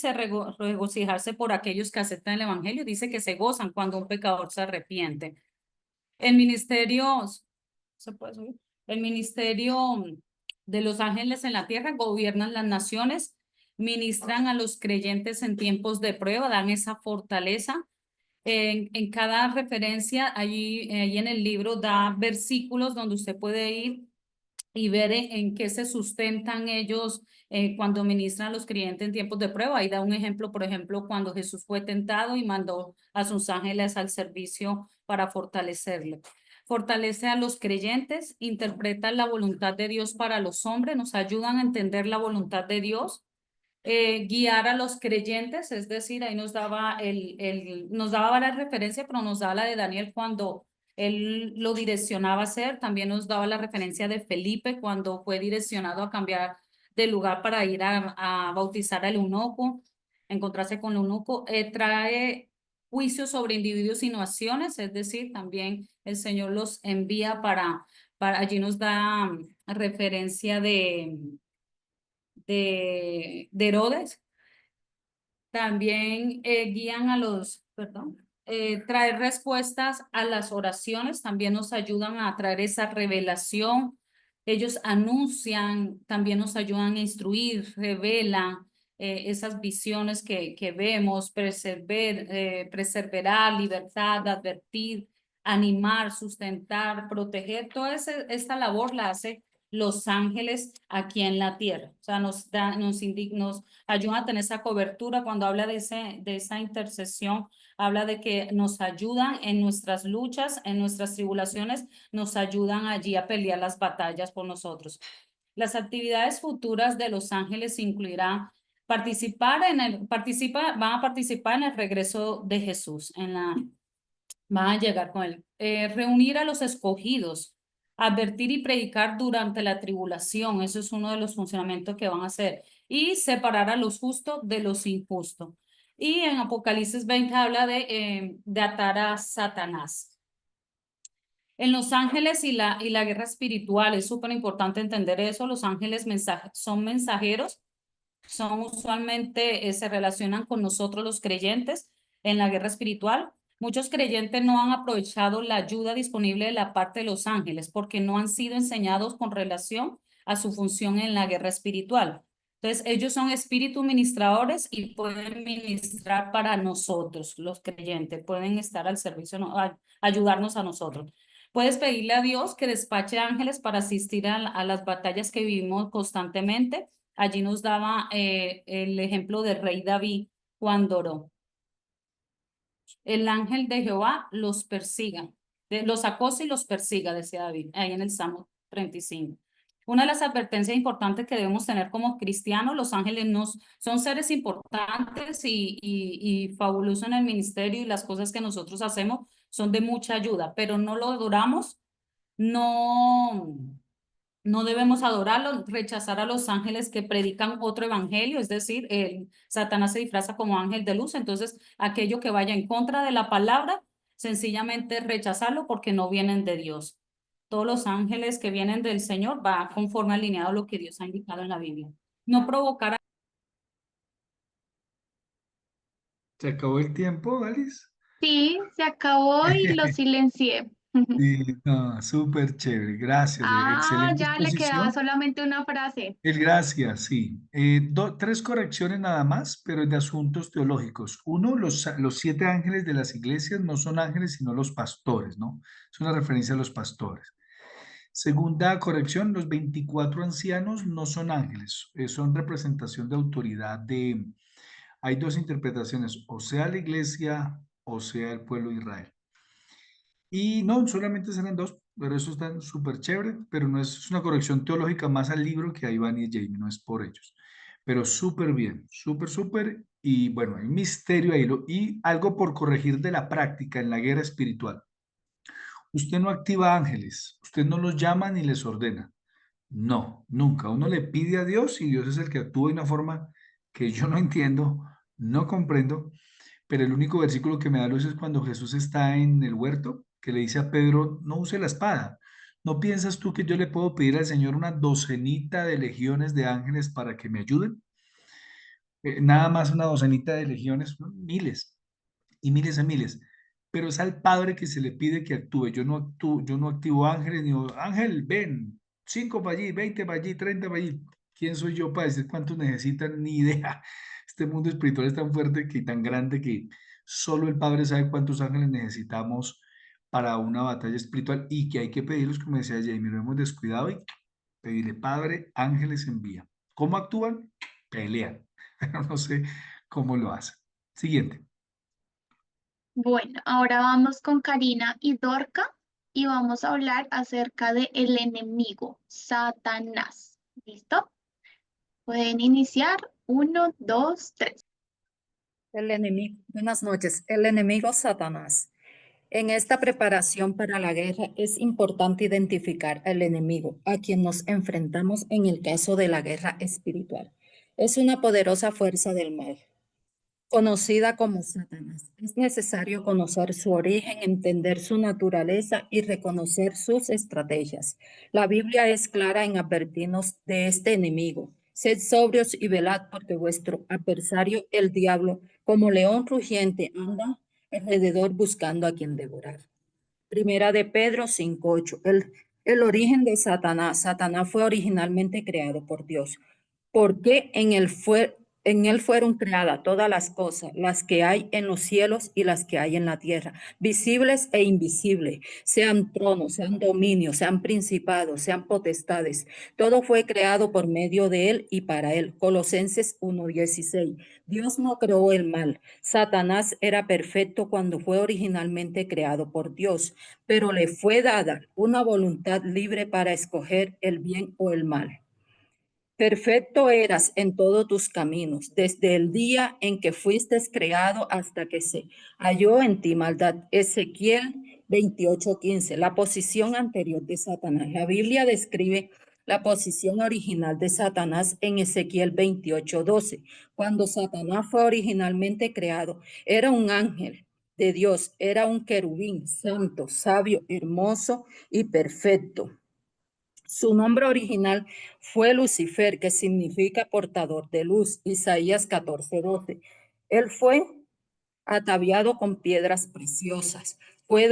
regocijarse por aquellos que aceptan el evangelio. Dice que se gozan cuando un pecador se arrepiente. El ministerio, ¿se puede subir? El ministerio de los ángeles en la tierra gobiernan las naciones, ministran a los creyentes en tiempos de prueba, dan esa fortaleza. En cada referencia, allí en el libro da versículos donde usted puede ir y ver en qué se sustentan ellos cuando ministran a los creyentes en tiempos de prueba. Ahí da un ejemplo, por ejemplo, cuando Jesús fue tentado y mandó a sus ángeles al servicio para fortalecerle. Fortalece a los creyentes, interpreta la voluntad de Dios para los hombres, nos ayudan a entender la voluntad de Dios. Guiar a los creyentes, es decir, ahí nos daba nos daba la referencia, pero nos daba la de Daniel cuando él lo direccionaba a hacer. También nos daba la referencia de Felipe cuando fue direccionado a cambiar de lugar para ir a bautizar al eunuco, encontrarse con el eunuco. Trae juicios sobre individuos y naciones, es decir, también el Señor los envía para allí nos da referencia de Herodes. También guían a los, traer respuestas a las oraciones, también nos ayudan a traer esa revelación. Ellos anuncian, también nos ayudan a instruir, revelan esas visiones que vemos, preservar, libertad, advertir, animar, sustentar, proteger. Toda esta labor la hace los ángeles aquí en la tierra. O sea, nos ayuda a tener esa cobertura. Cuando habla de esa intercesión, habla de que nos ayudan en nuestras luchas, en nuestras tribulaciones, nos ayudan allí a pelear las batallas por nosotros. Las actividades futuras de los ángeles incluirán van a participar en el regreso de Jesús, van a llegar con él. Reunir a los escogidos, advertir y predicar durante la tribulación, eso es uno de los funcionamientos que van a hacer, y separar a los justos de los injustos. Y en Apocalipsis 20 habla de atar a Satanás. En los ángeles y la guerra espiritual, es súper importante entender eso. Los ángeles son mensajeros, son usualmente, se relacionan con nosotros los creyentes en la guerra espiritual. Muchos creyentes no han aprovechado la ayuda disponible de la parte de los ángeles porque no han sido enseñados con relación a su función en la guerra espiritual. Entonces, ellos son espíritus ministradores y pueden ministrar para nosotros, los creyentes, pueden estar al servicio, ayudarnos a nosotros. Puedes pedirle a Dios que despache ángeles para asistir a las batallas que vivimos constantemente. Allí nos daba el ejemplo del rey David cuando oró. El ángel de Jehová los persiga, los acose y los persiga, decía David, ahí en el Salmo 35. Una de las advertencias importantes que debemos tener como cristianos, los ángeles son seres importantes y fabulosos en el ministerio, y las cosas que nosotros hacemos son de mucha ayuda, pero no lo adoramos, no debemos adorarlo, rechazar a los ángeles que predican otro evangelio, es decir, Satanás se disfraza como ángel de luz, entonces aquello que vaya en contra de la palabra, sencillamente rechazarlo porque no vienen de Dios. Todos los ángeles que vienen del Señor va conforme alineado a lo que Dios ha indicado en la Biblia. No provocar. ¿Se acabó el tiempo, Alice? Sí, se acabó y lo silencié. Sí, no, súper chévere, gracias, excelente Ya le quedaba exposición. solamente una frase. Gracias, sí. Tres correcciones nada más, pero de asuntos teológicos. Uno, los 7 ángeles de las iglesias no son ángeles, sino los pastores, ¿no? Es una referencia a los pastores. Segunda corrección, los 24 ancianos no son ángeles, son representación de autoridad hay 2 interpretaciones, o sea la iglesia o sea el pueblo de Israel. Y no, solamente serán 2, pero eso está súper chévere, pero no es una corrección teológica más al libro que a Iván y a Jamie, no es por ellos. Pero súper bien, súper, y bueno, hay misterio ahí, y algo por corregir de la práctica en la guerra espiritual. Usted no activa ángeles, usted no los llama ni les ordena. No, nunca. Uno le pide a Dios y Dios es el que actúa de una forma que yo no entiendo, no comprendo, pero el único versículo que me da luz es cuando Jesús está en el huerto, que le dice a Pedro, no use la espada. ¿No piensas tú que yo le puedo pedir al Señor una docenita de legiones de ángeles para que me ayuden? Nada más una docenita de legiones, ¿no? Miles y miles y miles. Pero es al Padre que se le pide que actúe. Yo no activo ángeles, ni digo, Ángel, ven, 5 para allí, 20 para allí, 30 para allí. ¿Quién soy yo para decir cuántos necesitan? Ni idea. Este mundo espiritual es tan fuerte y tan grande que solo el Padre sabe cuántos ángeles necesitamos para una batalla espiritual y que hay que pedirlos, como decía Jamie, lo hemos descuidado y pedirle, Padre, ángeles envía. ¿Cómo actúan? Pelean. Pero no sé cómo lo hacen. Siguiente. Bueno, ahora vamos con Karina y Dorca y vamos a hablar acerca de el enemigo, Satanás. ¿Listo? Pueden iniciar. 1, 2, 3. El enemigo, buenas noches, el enemigo Satanás. En esta preparación para la guerra es importante identificar al enemigo a quien nos enfrentamos en el caso de la guerra espiritual. Es una poderosa fuerza del mal, conocida como Satanás. Es necesario conocer su origen, entender su naturaleza y reconocer sus estrategias. La Biblia es clara en advertirnos de este enemigo. Sed sobrios y velad, porque vuestro adversario, el diablo, como león rugiente, anda alrededor buscando a quien devorar. Primera de Pedro 5:8. El origen de Satanás. Satanás fue originalmente creado por Dios. Porque en él fueron creadas todas las cosas, las que hay en los cielos y las que hay en la tierra, visibles e invisibles, sean tronos, sean dominios, sean principados, sean potestades. Todo fue creado por medio de él y para él. Colosenses 1:16. Dios no creó el mal. Satanás era perfecto cuando fue originalmente creado por Dios, pero le fue dada una voluntad libre para escoger el bien o el mal. Perfecto eras en todos tus caminos, desde el día en que fuiste creado hasta que se halló en ti maldad. Ezequiel 28:15, la posición anterior de Satanás. La Biblia describe la posición original de Satanás en Ezequiel 28:12. Cuando Satanás fue originalmente creado, era un ángel de Dios, era un querubín santo, sabio, hermoso y perfecto. Su nombre original fue Lucifer, que significa portador de luz, Isaías 14:12. Él fue ataviado con piedras preciosas. Fue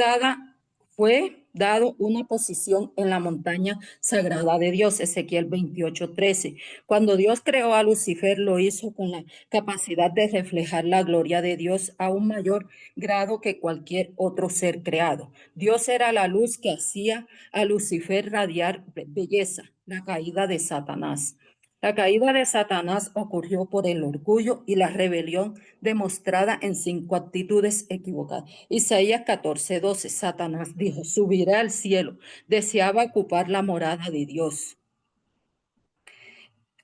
dado una posición en la montaña sagrada de Dios, Ezequiel 28:13. Cuando Dios creó a Lucifer, lo hizo con la capacidad de reflejar la gloria de Dios a un mayor grado que cualquier otro ser creado. Dios era la luz que hacía a Lucifer radiar belleza, la caída de Satanás. La caída de Satanás ocurrió por el orgullo y la rebelión demostrada en 5 actitudes equivocadas. Isaías 14:12, Satanás dijo, subiré al cielo, deseaba ocupar la morada de Dios.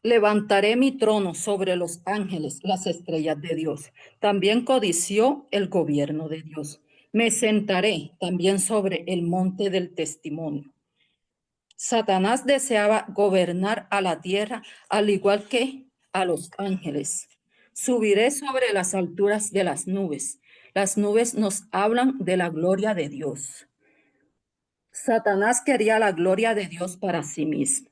Levantaré mi trono sobre los ángeles, las estrellas de Dios. También codició el gobierno de Dios. Me sentaré también sobre el monte del testimonio. Satanás deseaba gobernar a la tierra al igual que a los ángeles. Subiré sobre las alturas de las nubes. Las nubes nos hablan de la gloria de Dios. Satanás quería la gloria de Dios para sí mismo.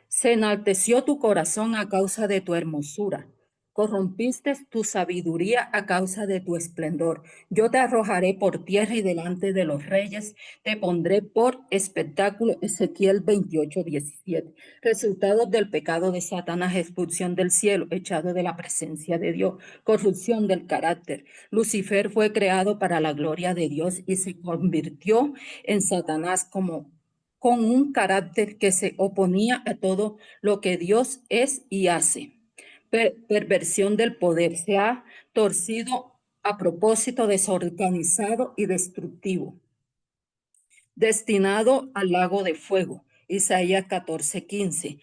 Se enalteció tu corazón a causa de tu hermosura. Corrompiste tu sabiduría a causa de tu esplendor. Yo te arrojaré por tierra y delante de los reyes te pondré por espectáculo. Ezequiel 28:17. Resultados del pecado de Satanás: expulsión del cielo, echado de la presencia de Dios, corrupción del carácter. Lucifer fue creado para la gloria de Dios y se convirtió en Satanás con un carácter que se oponía a todo lo que Dios es y hace. Perversión del poder. Se ha torcido a propósito, desorganizado y destructivo. Destinado al lago de fuego. Isaías 14:15.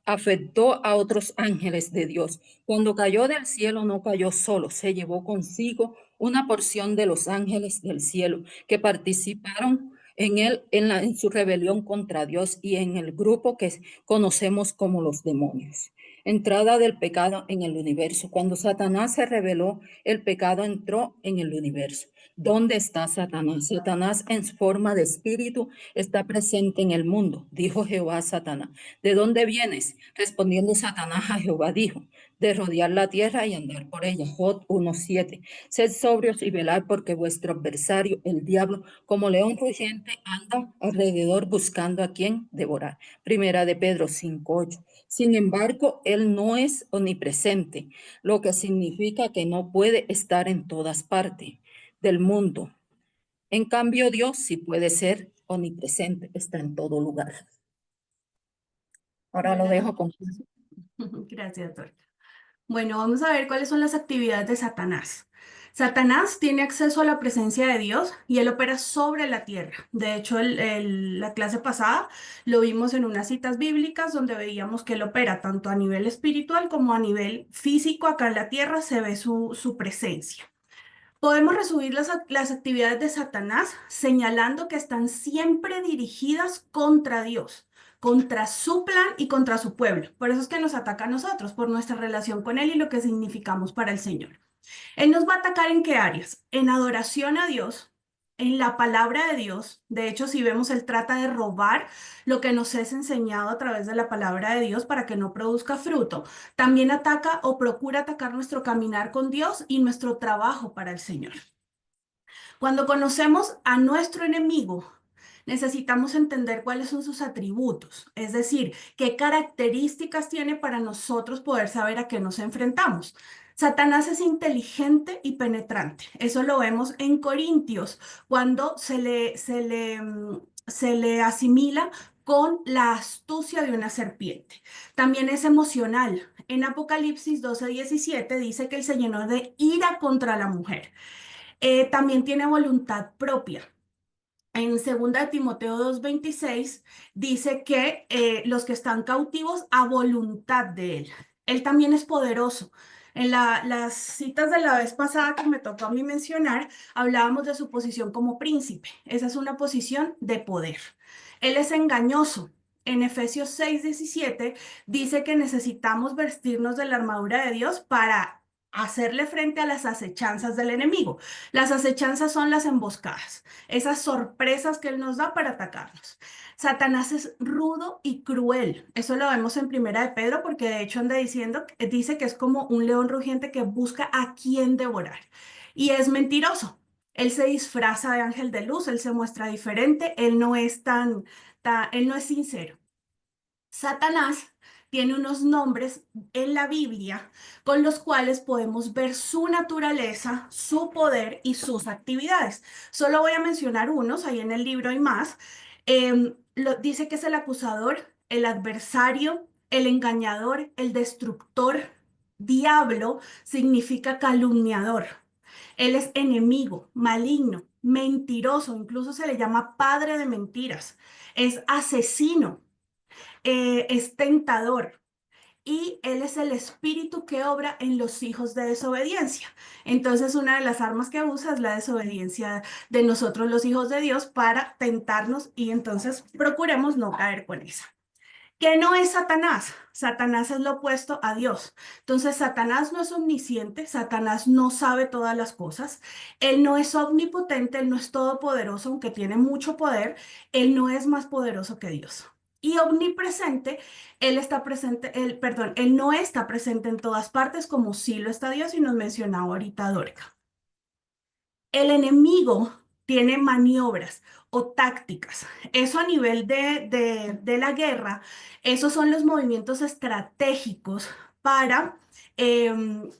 Afectó a otros ángeles de Dios. Cuando cayó del cielo no cayó solo, se llevó consigo una porción de los ángeles del cielo que participaron en su rebelión contra Dios y en el grupo que conocemos como los demonios. Entrada del pecado en el universo. Cuando Satanás se rebeló, el pecado entró en el universo. ¿Dónde está Satanás? Satanás en forma de espíritu está presente en el mundo, dijo Jehová a Satanás. ¿De dónde vienes? Respondiendo Satanás a Jehová dijo, de rodear la tierra y andar por ella. Job 1:7. Sed sobrios y velad porque vuestro adversario, el diablo, como león rugiente, anda alrededor buscando a quien devorar. Primera de Pedro 5:8. Sin embargo, él no es omnipresente, lo que significa que no puede estar en todas partes del mundo. En cambio, Dios sí puede ser omnipresente, está en todo lugar. Ahora lo dejo con... Gracias, doctora. Bueno, vamos a ver cuáles son las actividades de Satanás. Satanás tiene acceso a la presencia de Dios y él opera sobre la tierra. De hecho, la clase pasada lo vimos en unas citas bíblicas donde veíamos que él opera tanto a nivel espiritual como a nivel físico. Acá en la tierra se ve su presencia. Podemos resumir las actividades de Satanás señalando que están siempre dirigidas contra Dios, contra su plan y contra su pueblo. Por eso es que nos ataca a nosotros, por nuestra relación con Él y lo que significamos para el Señor. Él nos va a atacar ¿en qué áreas? En adoración a Dios, en la palabra de Dios. De hecho, si vemos, Él trata de robar lo que nos es enseñado a través de la palabra de Dios para que no produzca fruto. También ataca o procura atacar nuestro caminar con Dios y nuestro trabajo para el Señor. Cuando conocemos a nuestro enemigo, necesitamos entender cuáles son sus atributos, es decir, qué características tiene para nosotros poder saber a qué nos enfrentamos. Satanás es inteligente y penetrante. Eso lo vemos en Corintios, cuando se le asimila con la astucia de una serpiente. También es emocional. En Apocalipsis 12:17 dice que él se llenó de ira contra la mujer. También tiene voluntad propia. En 2 Timoteo 2:26 dice que los que están cautivos a voluntad de él. Él también es poderoso. En las citas de la vez pasada que me tocó a mí mencionar, hablábamos de su posición como príncipe. Esa es una posición de poder. Él es engañoso. En Efesios 6:17 dice que necesitamos vestirnos de la armadura de Dios para hacerle frente a las acechanzas del enemigo. Las acechanzas son las emboscadas, esas sorpresas que él nos da para atacarnos. Satanás es rudo y cruel. Eso lo vemos en Primera de Pedro, porque de hecho dice que es como un león rugiente que busca a quien devorar. Y es mentiroso. Él se disfraza de ángel de luz, él se muestra diferente, él no es él no es sincero. Satanás tiene unos nombres en la Biblia con los cuales podemos ver su naturaleza, su poder y sus actividades. Solo voy a mencionar unos, ahí en el libro hay más. Dice que es el acusador, el adversario, el engañador, el destructor. Diablo significa calumniador. Él es enemigo, maligno, mentiroso, incluso se le llama padre de mentiras. Es asesino, es tentador y él es el espíritu que obra en los hijos de desobediencia. Entonces, una de las armas que usa es la desobediencia de nosotros, los hijos de Dios, para tentarnos y entonces procuremos no caer con esa. ¿Qué no es Satanás? Satanás es lo opuesto a Dios. Entonces, Satanás no es omnisciente, Satanás no sabe todas las cosas, él no es omnipotente, él no es todopoderoso, aunque tiene mucho poder, él no es más poderoso que Dios. Y omnipresente, él no está presente en todas partes como sí lo está Dios y nos mencionaba ahorita Dorca. El enemigo tiene maniobras o tácticas. Eso a nivel de la guerra, esos son los movimientos estratégicos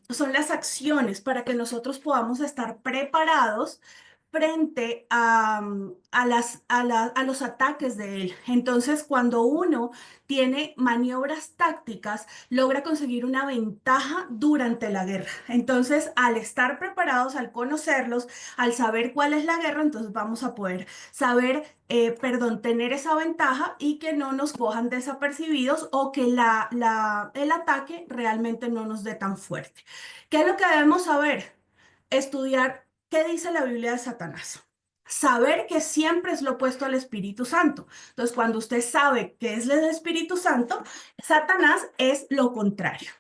son las acciones para que nosotros podamos estar preparados frente a los ataques de él. Entonces, cuando uno tiene maniobras tácticas, logra conseguir una ventaja durante la guerra. Entonces, al estar preparados, al conocerlos, al saber cuál es la guerra, entonces vamos a poder tener esa ventaja y que no nos cojan desapercibidos o que el ataque realmente no nos dé tan fuerte. ¿Qué es lo que debemos saber? Estudiar qué dice la Biblia de Satanás. Saber que siempre es lo opuesto al Espíritu Santo. Entonces, cuando usted sabe que es el Espíritu Santo, Satanás es lo contrario.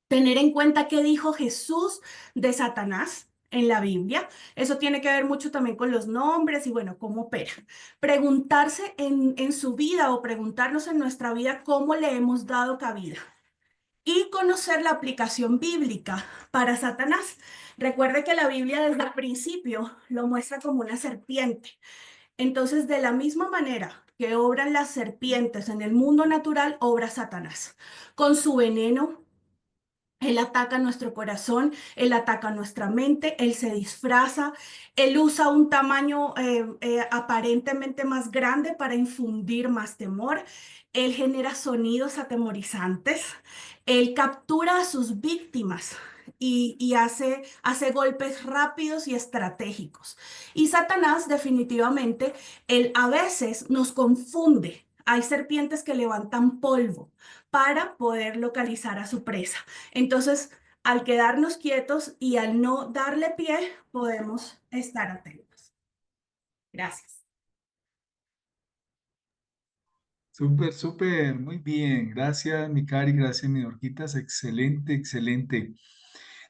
Tener en cuenta qué dijo Jesús de Satanás en la Biblia. Eso tiene que ver mucho también con los nombres y bueno, cómo opera. Preguntarse en su vida o preguntarnos en nuestra vida cómo le hemos dado cabida. Y conocer la aplicación bíblica para Satanás. Recuerde que la Biblia desde el principio lo muestra como una serpiente. Entonces, de la misma manera que obran las serpientes en el mundo natural, obra Satanás. Con su veneno, él ataca nuestro corazón, él ataca nuestra mente, él se disfraza, él usa un tamaño aparentemente más grande para infundir más temor, él genera sonidos atemorizantes, él captura a sus víctimas y hace golpes rápidos y estratégicos. Y Satanás definitivamente, él a veces nos confunde. Hay serpientes que levantan polvo para poder localizar a su presa. Entonces, al quedarnos quietos y al no darle pie, podemos estar atentos. Gracias. Súper, súper, muy bien. Gracias, mi Cari, gracias, mi Orquitas. Excelente, excelente.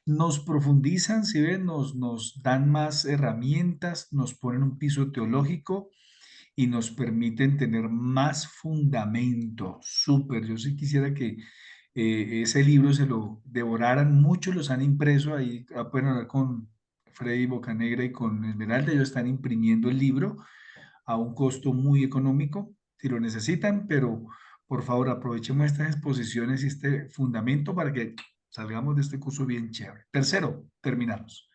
Nos profundizan, si ven, nos dan más herramientas, nos ponen un piso teológico y nos permiten tener más fundamento. Súper, yo sí quisiera que ese libro se lo devoraran, muchos los han impreso, ahí pueden hablar con Freddy Bocanegra y con Esmeralda, ellos están imprimiendo el libro a un costo muy económico, si lo necesitan, pero por favor aprovechemos estas exposiciones y este fundamento para que salgamos de este curso bien chévere. Tercero, terminamos.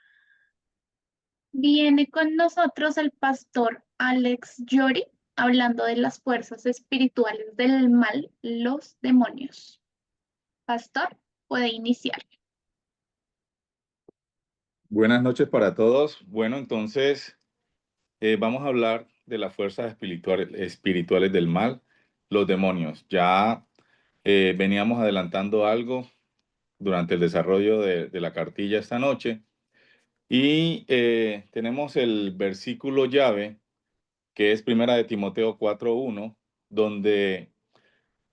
Viene con nosotros el pastor Alex Llori, hablando de las fuerzas espirituales del mal, los demonios. Pastor, puede iniciar. Buenas noches para todos. Bueno, entonces vamos a hablar de las fuerzas espirituales del mal, los demonios. Ya veníamos adelantando algo durante el desarrollo de la cartilla esta noche y tenemos el versículo llave que es Primera de Timoteo 4:1, donde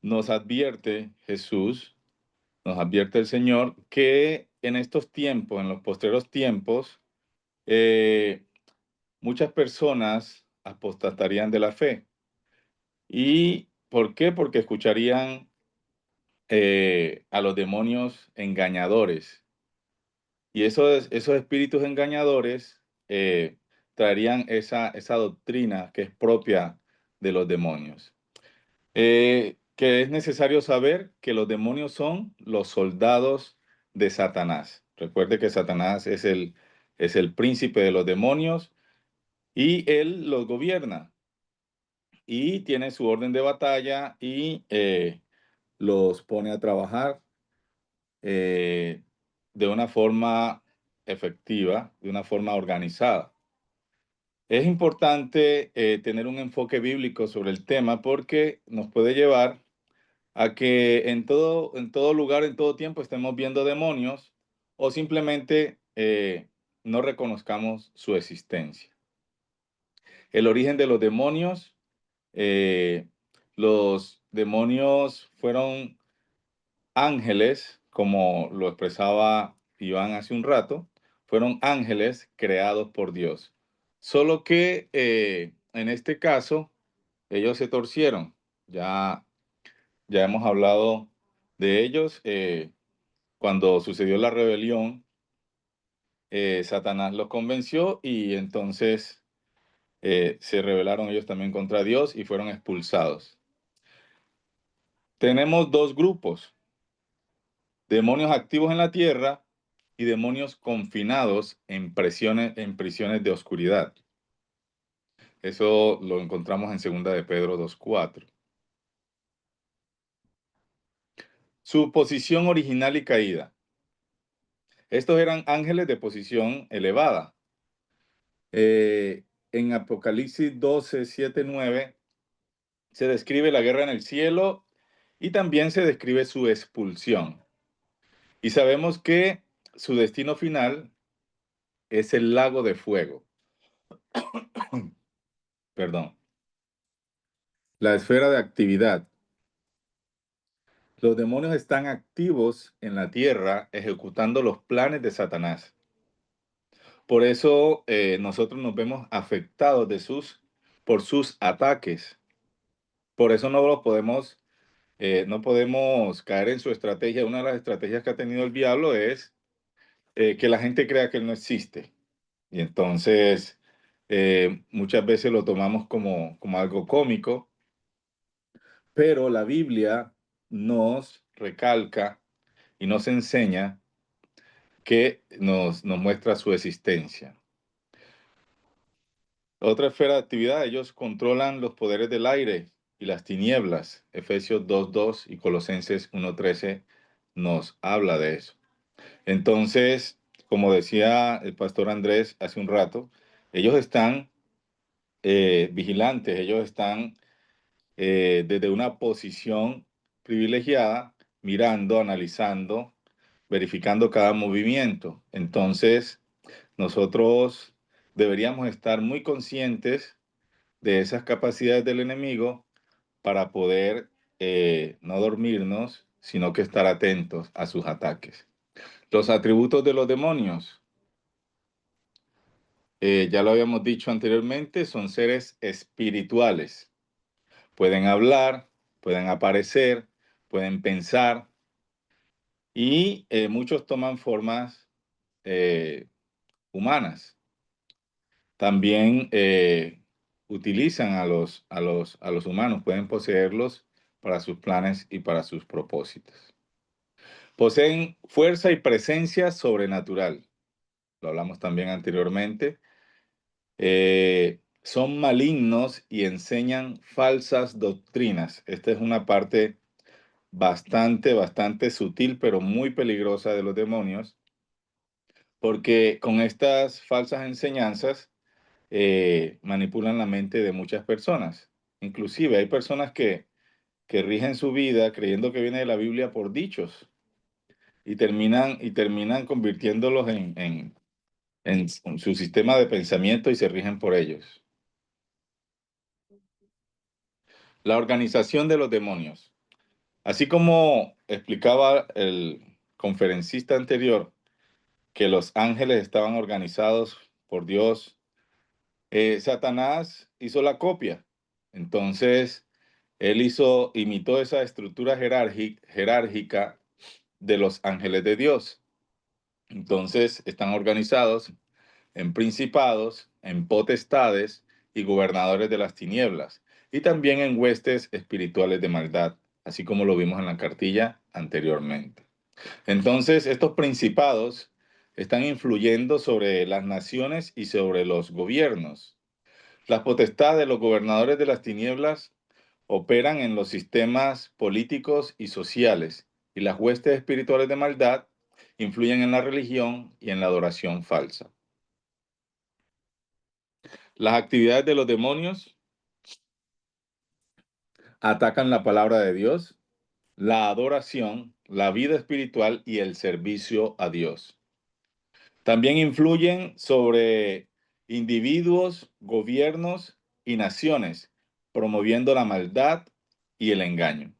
nos advierte Jesús, nos advierte el Señor que en estos tiempos, en los postreros tiempos, muchas personas apostatarían de la fe. ¿Y por qué? Porque escucharían a los demonios engañadores. Y esos espíritus engañadores traerían esa doctrina que es propia de los demonios. Que es necesario saber que los demonios son los soldados de Satanás. Recuerde que Satanás es el príncipe de los demonios y él los gobierna y tiene su orden de batalla y los pone a trabajar de una forma efectiva, de una forma organizada. Es importante tener un enfoque bíblico sobre el tema porque nos puede llevar a que en todo lugar, en todo tiempo estemos viendo demonios o simplemente no reconozcamos su existencia. El origen de los demonios fueron ángeles, como lo expresaba Iván hace un rato, fueron ángeles creados por Dios. Solo que en este caso, ellos se torcieron. Ya hemos hablado de ellos. Cuando sucedió la rebelión, Satanás los convenció y entonces se rebelaron ellos también contra Dios y fueron expulsados. Tenemos dos grupos: demonios activos en la tierra y demonios confinados en prisiones de oscuridad. Eso lo encontramos en 2 de Pedro 2:4. Su posición original y caída. Estos eran ángeles de posición elevada. En Apocalipsis 12, 7, 9 se describe la guerra en el cielo y también se describe su expulsión. Y sabemos que su destino final es el lago de fuego. Perdón. La esfera de actividad. Los demonios están activos en la tierra ejecutando los planes de Satanás. Por eso nosotros nos vemos afectados por sus ataques. Por eso no podemos caer en su estrategia. Una de las estrategias que ha tenido el diablo es que la gente crea que él no existe. Y entonces muchas veces lo tomamos como algo cómico, pero la Biblia nos recalca y nos enseña que nos muestra su existencia. Otra esfera de actividad, ellos controlan los poderes del aire y las tinieblas. Efesios 2:2 y Colosenses 1:13 nos habla de eso. Entonces, como decía el pastor Andrés hace un rato, ellos están vigilantes, ellos están desde una posición privilegiada, mirando, analizando, verificando cada movimiento. Entonces, nosotros deberíamos estar muy conscientes de esas capacidades del enemigo para poder no dormirnos, sino que estar atentos a sus ataques. Los atributos de los demonios, ya lo habíamos dicho anteriormente, son seres espirituales. Pueden hablar, pueden aparecer, pueden pensar y muchos toman formas humanas. También utilizan a los humanos, pueden poseerlos para sus planes y para sus propósitos. Poseen fuerza y presencia sobrenatural. Lo hablamos también anteriormente. Son malignos y enseñan falsas doctrinas. Esta es una parte bastante sutil, pero muy peligrosa de los demonios, porque con estas falsas enseñanzas manipulan la mente de muchas personas. Inclusive hay personas que rigen su vida creyendo que viene de la Biblia por dichos y terminan convirtiéndolos en su sistema de pensamiento y se rigen por ellos. La organización de los demonios. Así como explicaba el conferencista anterior, que los ángeles estaban organizados por Dios, Satanás hizo la copia. Entonces, él imitó esa estructura jerárquica de los ángeles de Dios. Entonces, están organizados en principados, en potestades y gobernadores de las tinieblas, y también en huestes espirituales de maldad, así como lo vimos en la cartilla anteriormente. Entonces, estos principados están influyendo sobre las naciones y sobre los gobiernos. Las potestades de los gobernadores de las tinieblas operan en los sistemas políticos y sociales, y las huestes espirituales de maldad influyen en la religión y en la adoración falsa. Las actividades de los demonios atacan la palabra de Dios, la adoración, la vida espiritual y el servicio a Dios. También influyen sobre individuos, gobiernos y naciones, promoviendo la maldad y el engaño.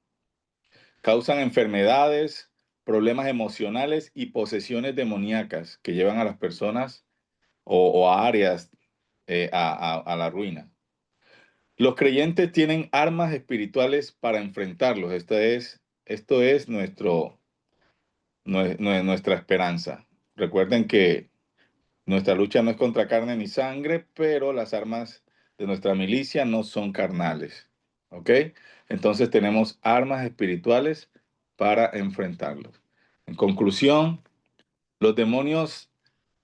Causan enfermedades, problemas emocionales y posesiones demoníacas que llevan a las personas o a áreas a la ruina. Los creyentes tienen armas espirituales para enfrentarlos. Esto es nuestra esperanza. Recuerden que nuestra lucha no es contra carne ni sangre, pero las armas de nuestra milicia no son carnales. ¿Ok? Entonces tenemos armas espirituales para enfrentarlos. En conclusión, los demonios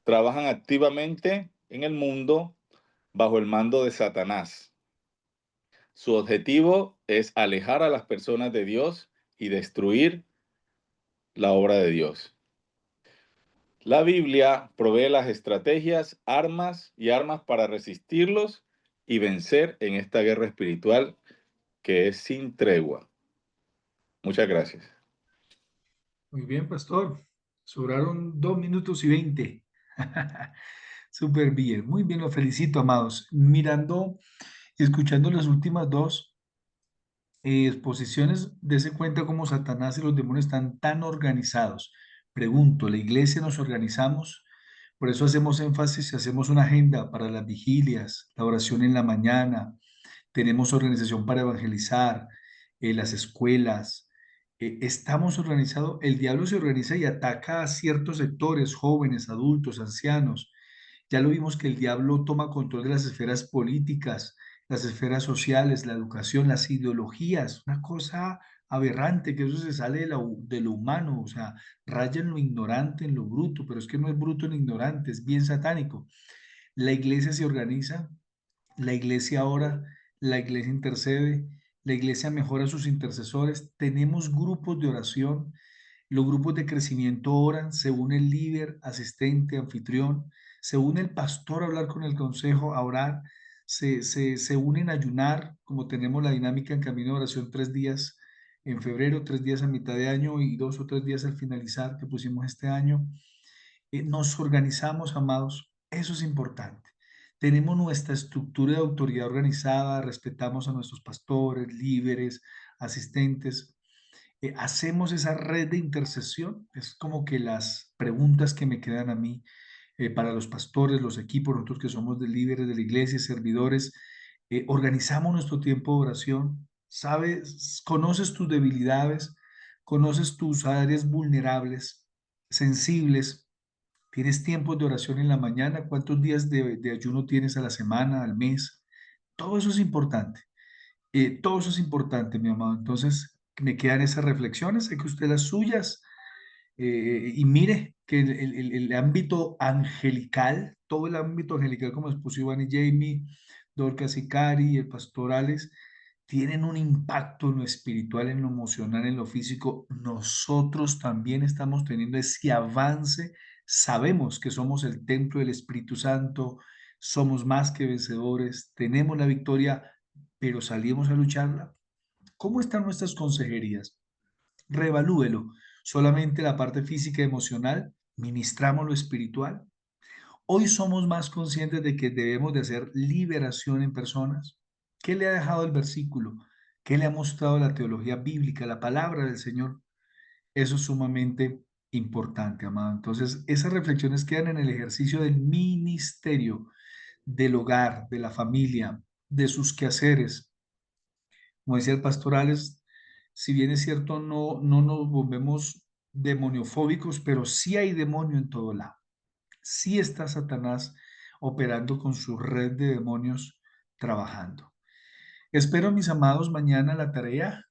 trabajan activamente en el mundo bajo el mando de Satanás. Su objetivo es alejar a las personas de Dios y destruir la obra de Dios. La Biblia provee las estrategias, armas para resistirlos y vencer en esta guerra espiritual que es sin tregua. Muchas gracias. Muy bien, pastor. Sobraron 2 minutos y 20. Súper bien, muy bien, lo felicito, amados. Mirando y escuchando las últimas dos exposiciones, dése cuenta cómo Satanás y los demonios están tan organizados. Pregunto, ¿la iglesia nos organizamos? Por eso hacemos énfasis y hacemos una agenda para las vigilias, la oración en la mañana, tenemos organización para evangelizar, las escuelas. Estamos organizados, el diablo se organiza y ataca a ciertos sectores, jóvenes, adultos, ancianos. Ya lo vimos que el diablo toma control de las esferas políticas, las esferas sociales, la educación, las ideologías, una cosa aberrante, que eso se sale de lo humano, o sea, raya en lo ignorante, en lo bruto, pero es que no es bruto ni ignorante, es bien satánico. La iglesia se organiza, la iglesia ora, la iglesia intercede, la iglesia mejora sus intercesores, tenemos grupos de oración, los grupos de crecimiento oran, se une el líder, asistente, anfitrión, se une el pastor a hablar con el consejo, a orar, se unen a ayunar, como tenemos la dinámica en camino de oración 3 días en febrero, 3 días a mitad de año y 2 o 3 días al finalizar que pusimos este año. Nos organizamos, amados, eso es importante. Tenemos nuestra estructura de autoridad organizada, respetamos a nuestros pastores, líderes, asistentes, hacemos esa red de intercesión. Es como que las preguntas que me quedan a mí para los pastores, los equipos, nosotros que somos de líderes de la iglesia, servidores, organizamos nuestro tiempo de oración, sabes, conoces tus debilidades, conoces tus áreas vulnerables, sensibles, tienes tiempos de oración en la mañana, cuántos días de ayuno tienes a la semana, al mes, todo eso es importante. Todo eso es importante, mi amado. Entonces, me quedan esas reflexiones, sé que usted las suyas, y mire que el ámbito angelical, todo el ámbito angelical, como expuso Iván y Jamie, Dorcas y Cari, el pastor Alex, tienen un impacto en lo espiritual, en lo emocional, en lo físico. Nosotros también estamos teniendo ese avance. Sabemos que somos el templo del Espíritu Santo, somos más que vencedores, tenemos la victoria, pero salimos a lucharla. ¿Cómo están nuestras consejerías? Reevalúelo. Solamente la parte física y emocional, ministramos lo espiritual. Hoy somos más conscientes de que debemos de hacer liberación en personas. ¿Qué le ha dejado el versículo? ¿Qué le ha mostrado la teología bíblica, la palabra del Señor? Eso es sumamente importante, amado. Entonces, esas reflexiones quedan en el ejercicio del ministerio, del hogar, de la familia, de sus quehaceres. Como decía el pastor Alex, si bien es cierto, no nos volvemos demoniofóbicos, pero sí hay demonio en todo lado. Sí está Satanás operando con su red de demonios trabajando. Espero, mis amados, mañana la tarea.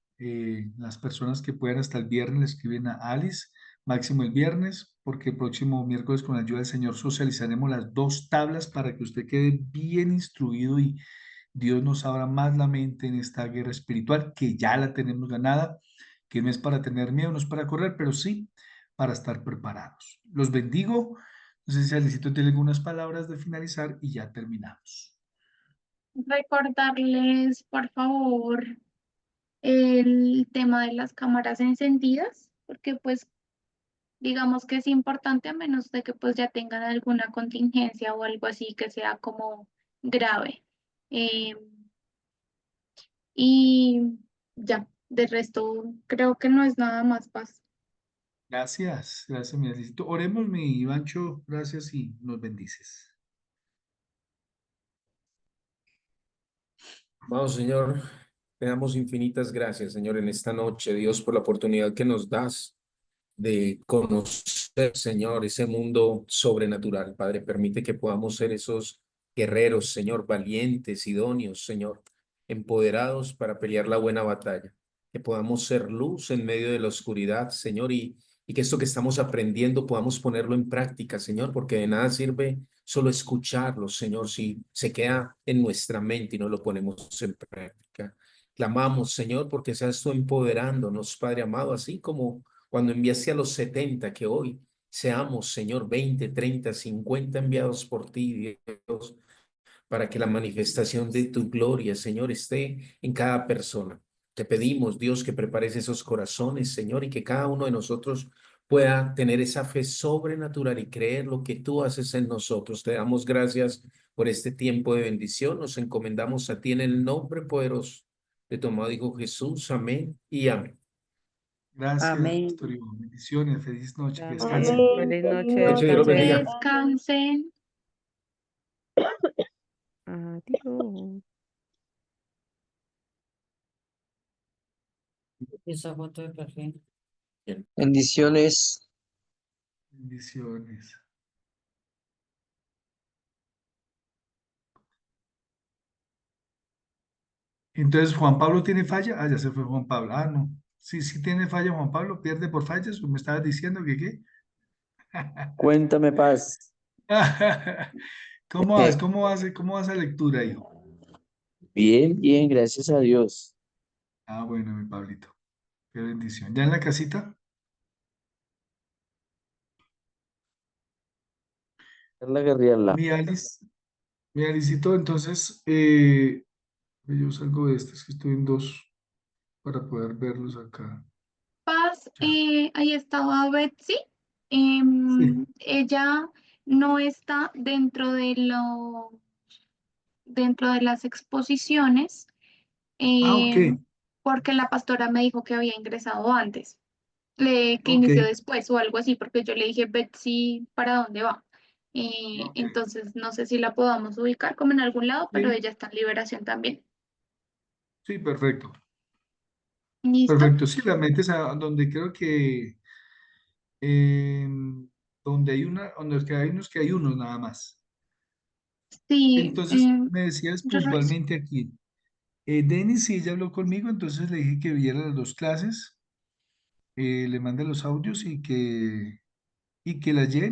Las personas que puedan hasta el viernes le escriben a Alice, máximo el viernes, porque el próximo miércoles con la ayuda del Señor socializaremos las 2 tablas para que usted quede bien instruido y Dios nos abra más la mente en esta guerra espiritual que ya la tenemos ganada, que no es para tener miedo, no es para correr, pero sí para estar preparados. Los bendigo. No sé si Alicito tiene algunas palabras de finalizar y ya terminamos. Recordarles, por favor, el tema de las cámaras encendidas, porque pues digamos que es importante a menos de que pues ya tengan alguna contingencia o algo así que sea como grave. Eh, y ya, de resto creo que no es nada más, Paz. Gracias, mi Alicito. Oremos, mi Ivancho, gracias y nos bendices. Amado Señor, te damos infinitas gracias, Señor, en esta noche, Dios, por la oportunidad que nos das de conocer, Señor, ese mundo sobrenatural. Padre, permite que podamos ser esos guerreros, Señor, valientes, idóneos, Señor, empoderados para pelear la buena batalla. Que podamos ser luz en medio de la oscuridad, Señor, y que esto que estamos aprendiendo podamos ponerlo en práctica, Señor, porque de nada sirve solo escucharlo, Señor, si se queda en nuestra mente y no lo ponemos en práctica. Clamamos, Señor, porque seas tú empoderándonos, Padre amado, así como cuando enviaste a los 70, que hoy seamos, Señor, 20, 30, 50 enviados por ti, Dios, para que la manifestación de tu gloria, Señor, esté en cada persona. Te pedimos, Dios, que prepares esos corazones, Señor, y que cada uno de nosotros pueda tener esa fe sobrenatural y creer lo que tú haces en nosotros. Te damos gracias por este tiempo de bendición. Nos encomendamos a ti en el nombre poderoso de tu amado Hijo Jesús. Amén y amén. Gracias, Amén. Pastor Iván. Bendiciones, feliz noche, que Amén. descansen. Amén. Feliz Feliz noche, Dios los noche. bendiga. Descansen. Adiós. Esa foto de perfil. Bendiciones. Bendiciones. Entonces, ¿Juan Pablo tiene falla? Ah, ya se fue Juan Pablo. Ah, no. Sí, sí tiene falla Juan Pablo, pierde por fallas. ¿Me estabas diciendo que qué? Cuéntame, Paz. ¿Cómo vas? ¿Cómo vas a lectura, hijo? Bien, bien, gracias a Dios. Ah, bueno, mi Pablito. Qué bendición. ¿Ya en la casita? La guerrilla. Mi Alice, mi Alicito, entonces, yo salgo de este, es que estoy en dos para poder verlos acá. Paz, Ya. ahí estaba Betsy. Sí. Ella no está dentro de las exposiciones, Ah, ok, porque la pastora me dijo que había ingresado antes, que ok, inició después o algo así, porque yo le dije, Betsy, ¿para dónde va? ok. Entonces, no sé si la podamos ubicar como en algún lado, pero Sí, ella está en liberación también. sí, perfecto. ¿Listo? Perfecto. Sí, la metes a donde creo que, donde hay donde hay unos nada más. Sí, Entonces, me decías yo reviso. puntualmente aquí. Denis, sí, ella habló conmigo, entonces le dije que viera las dos clases, le mande los audios y que la llene.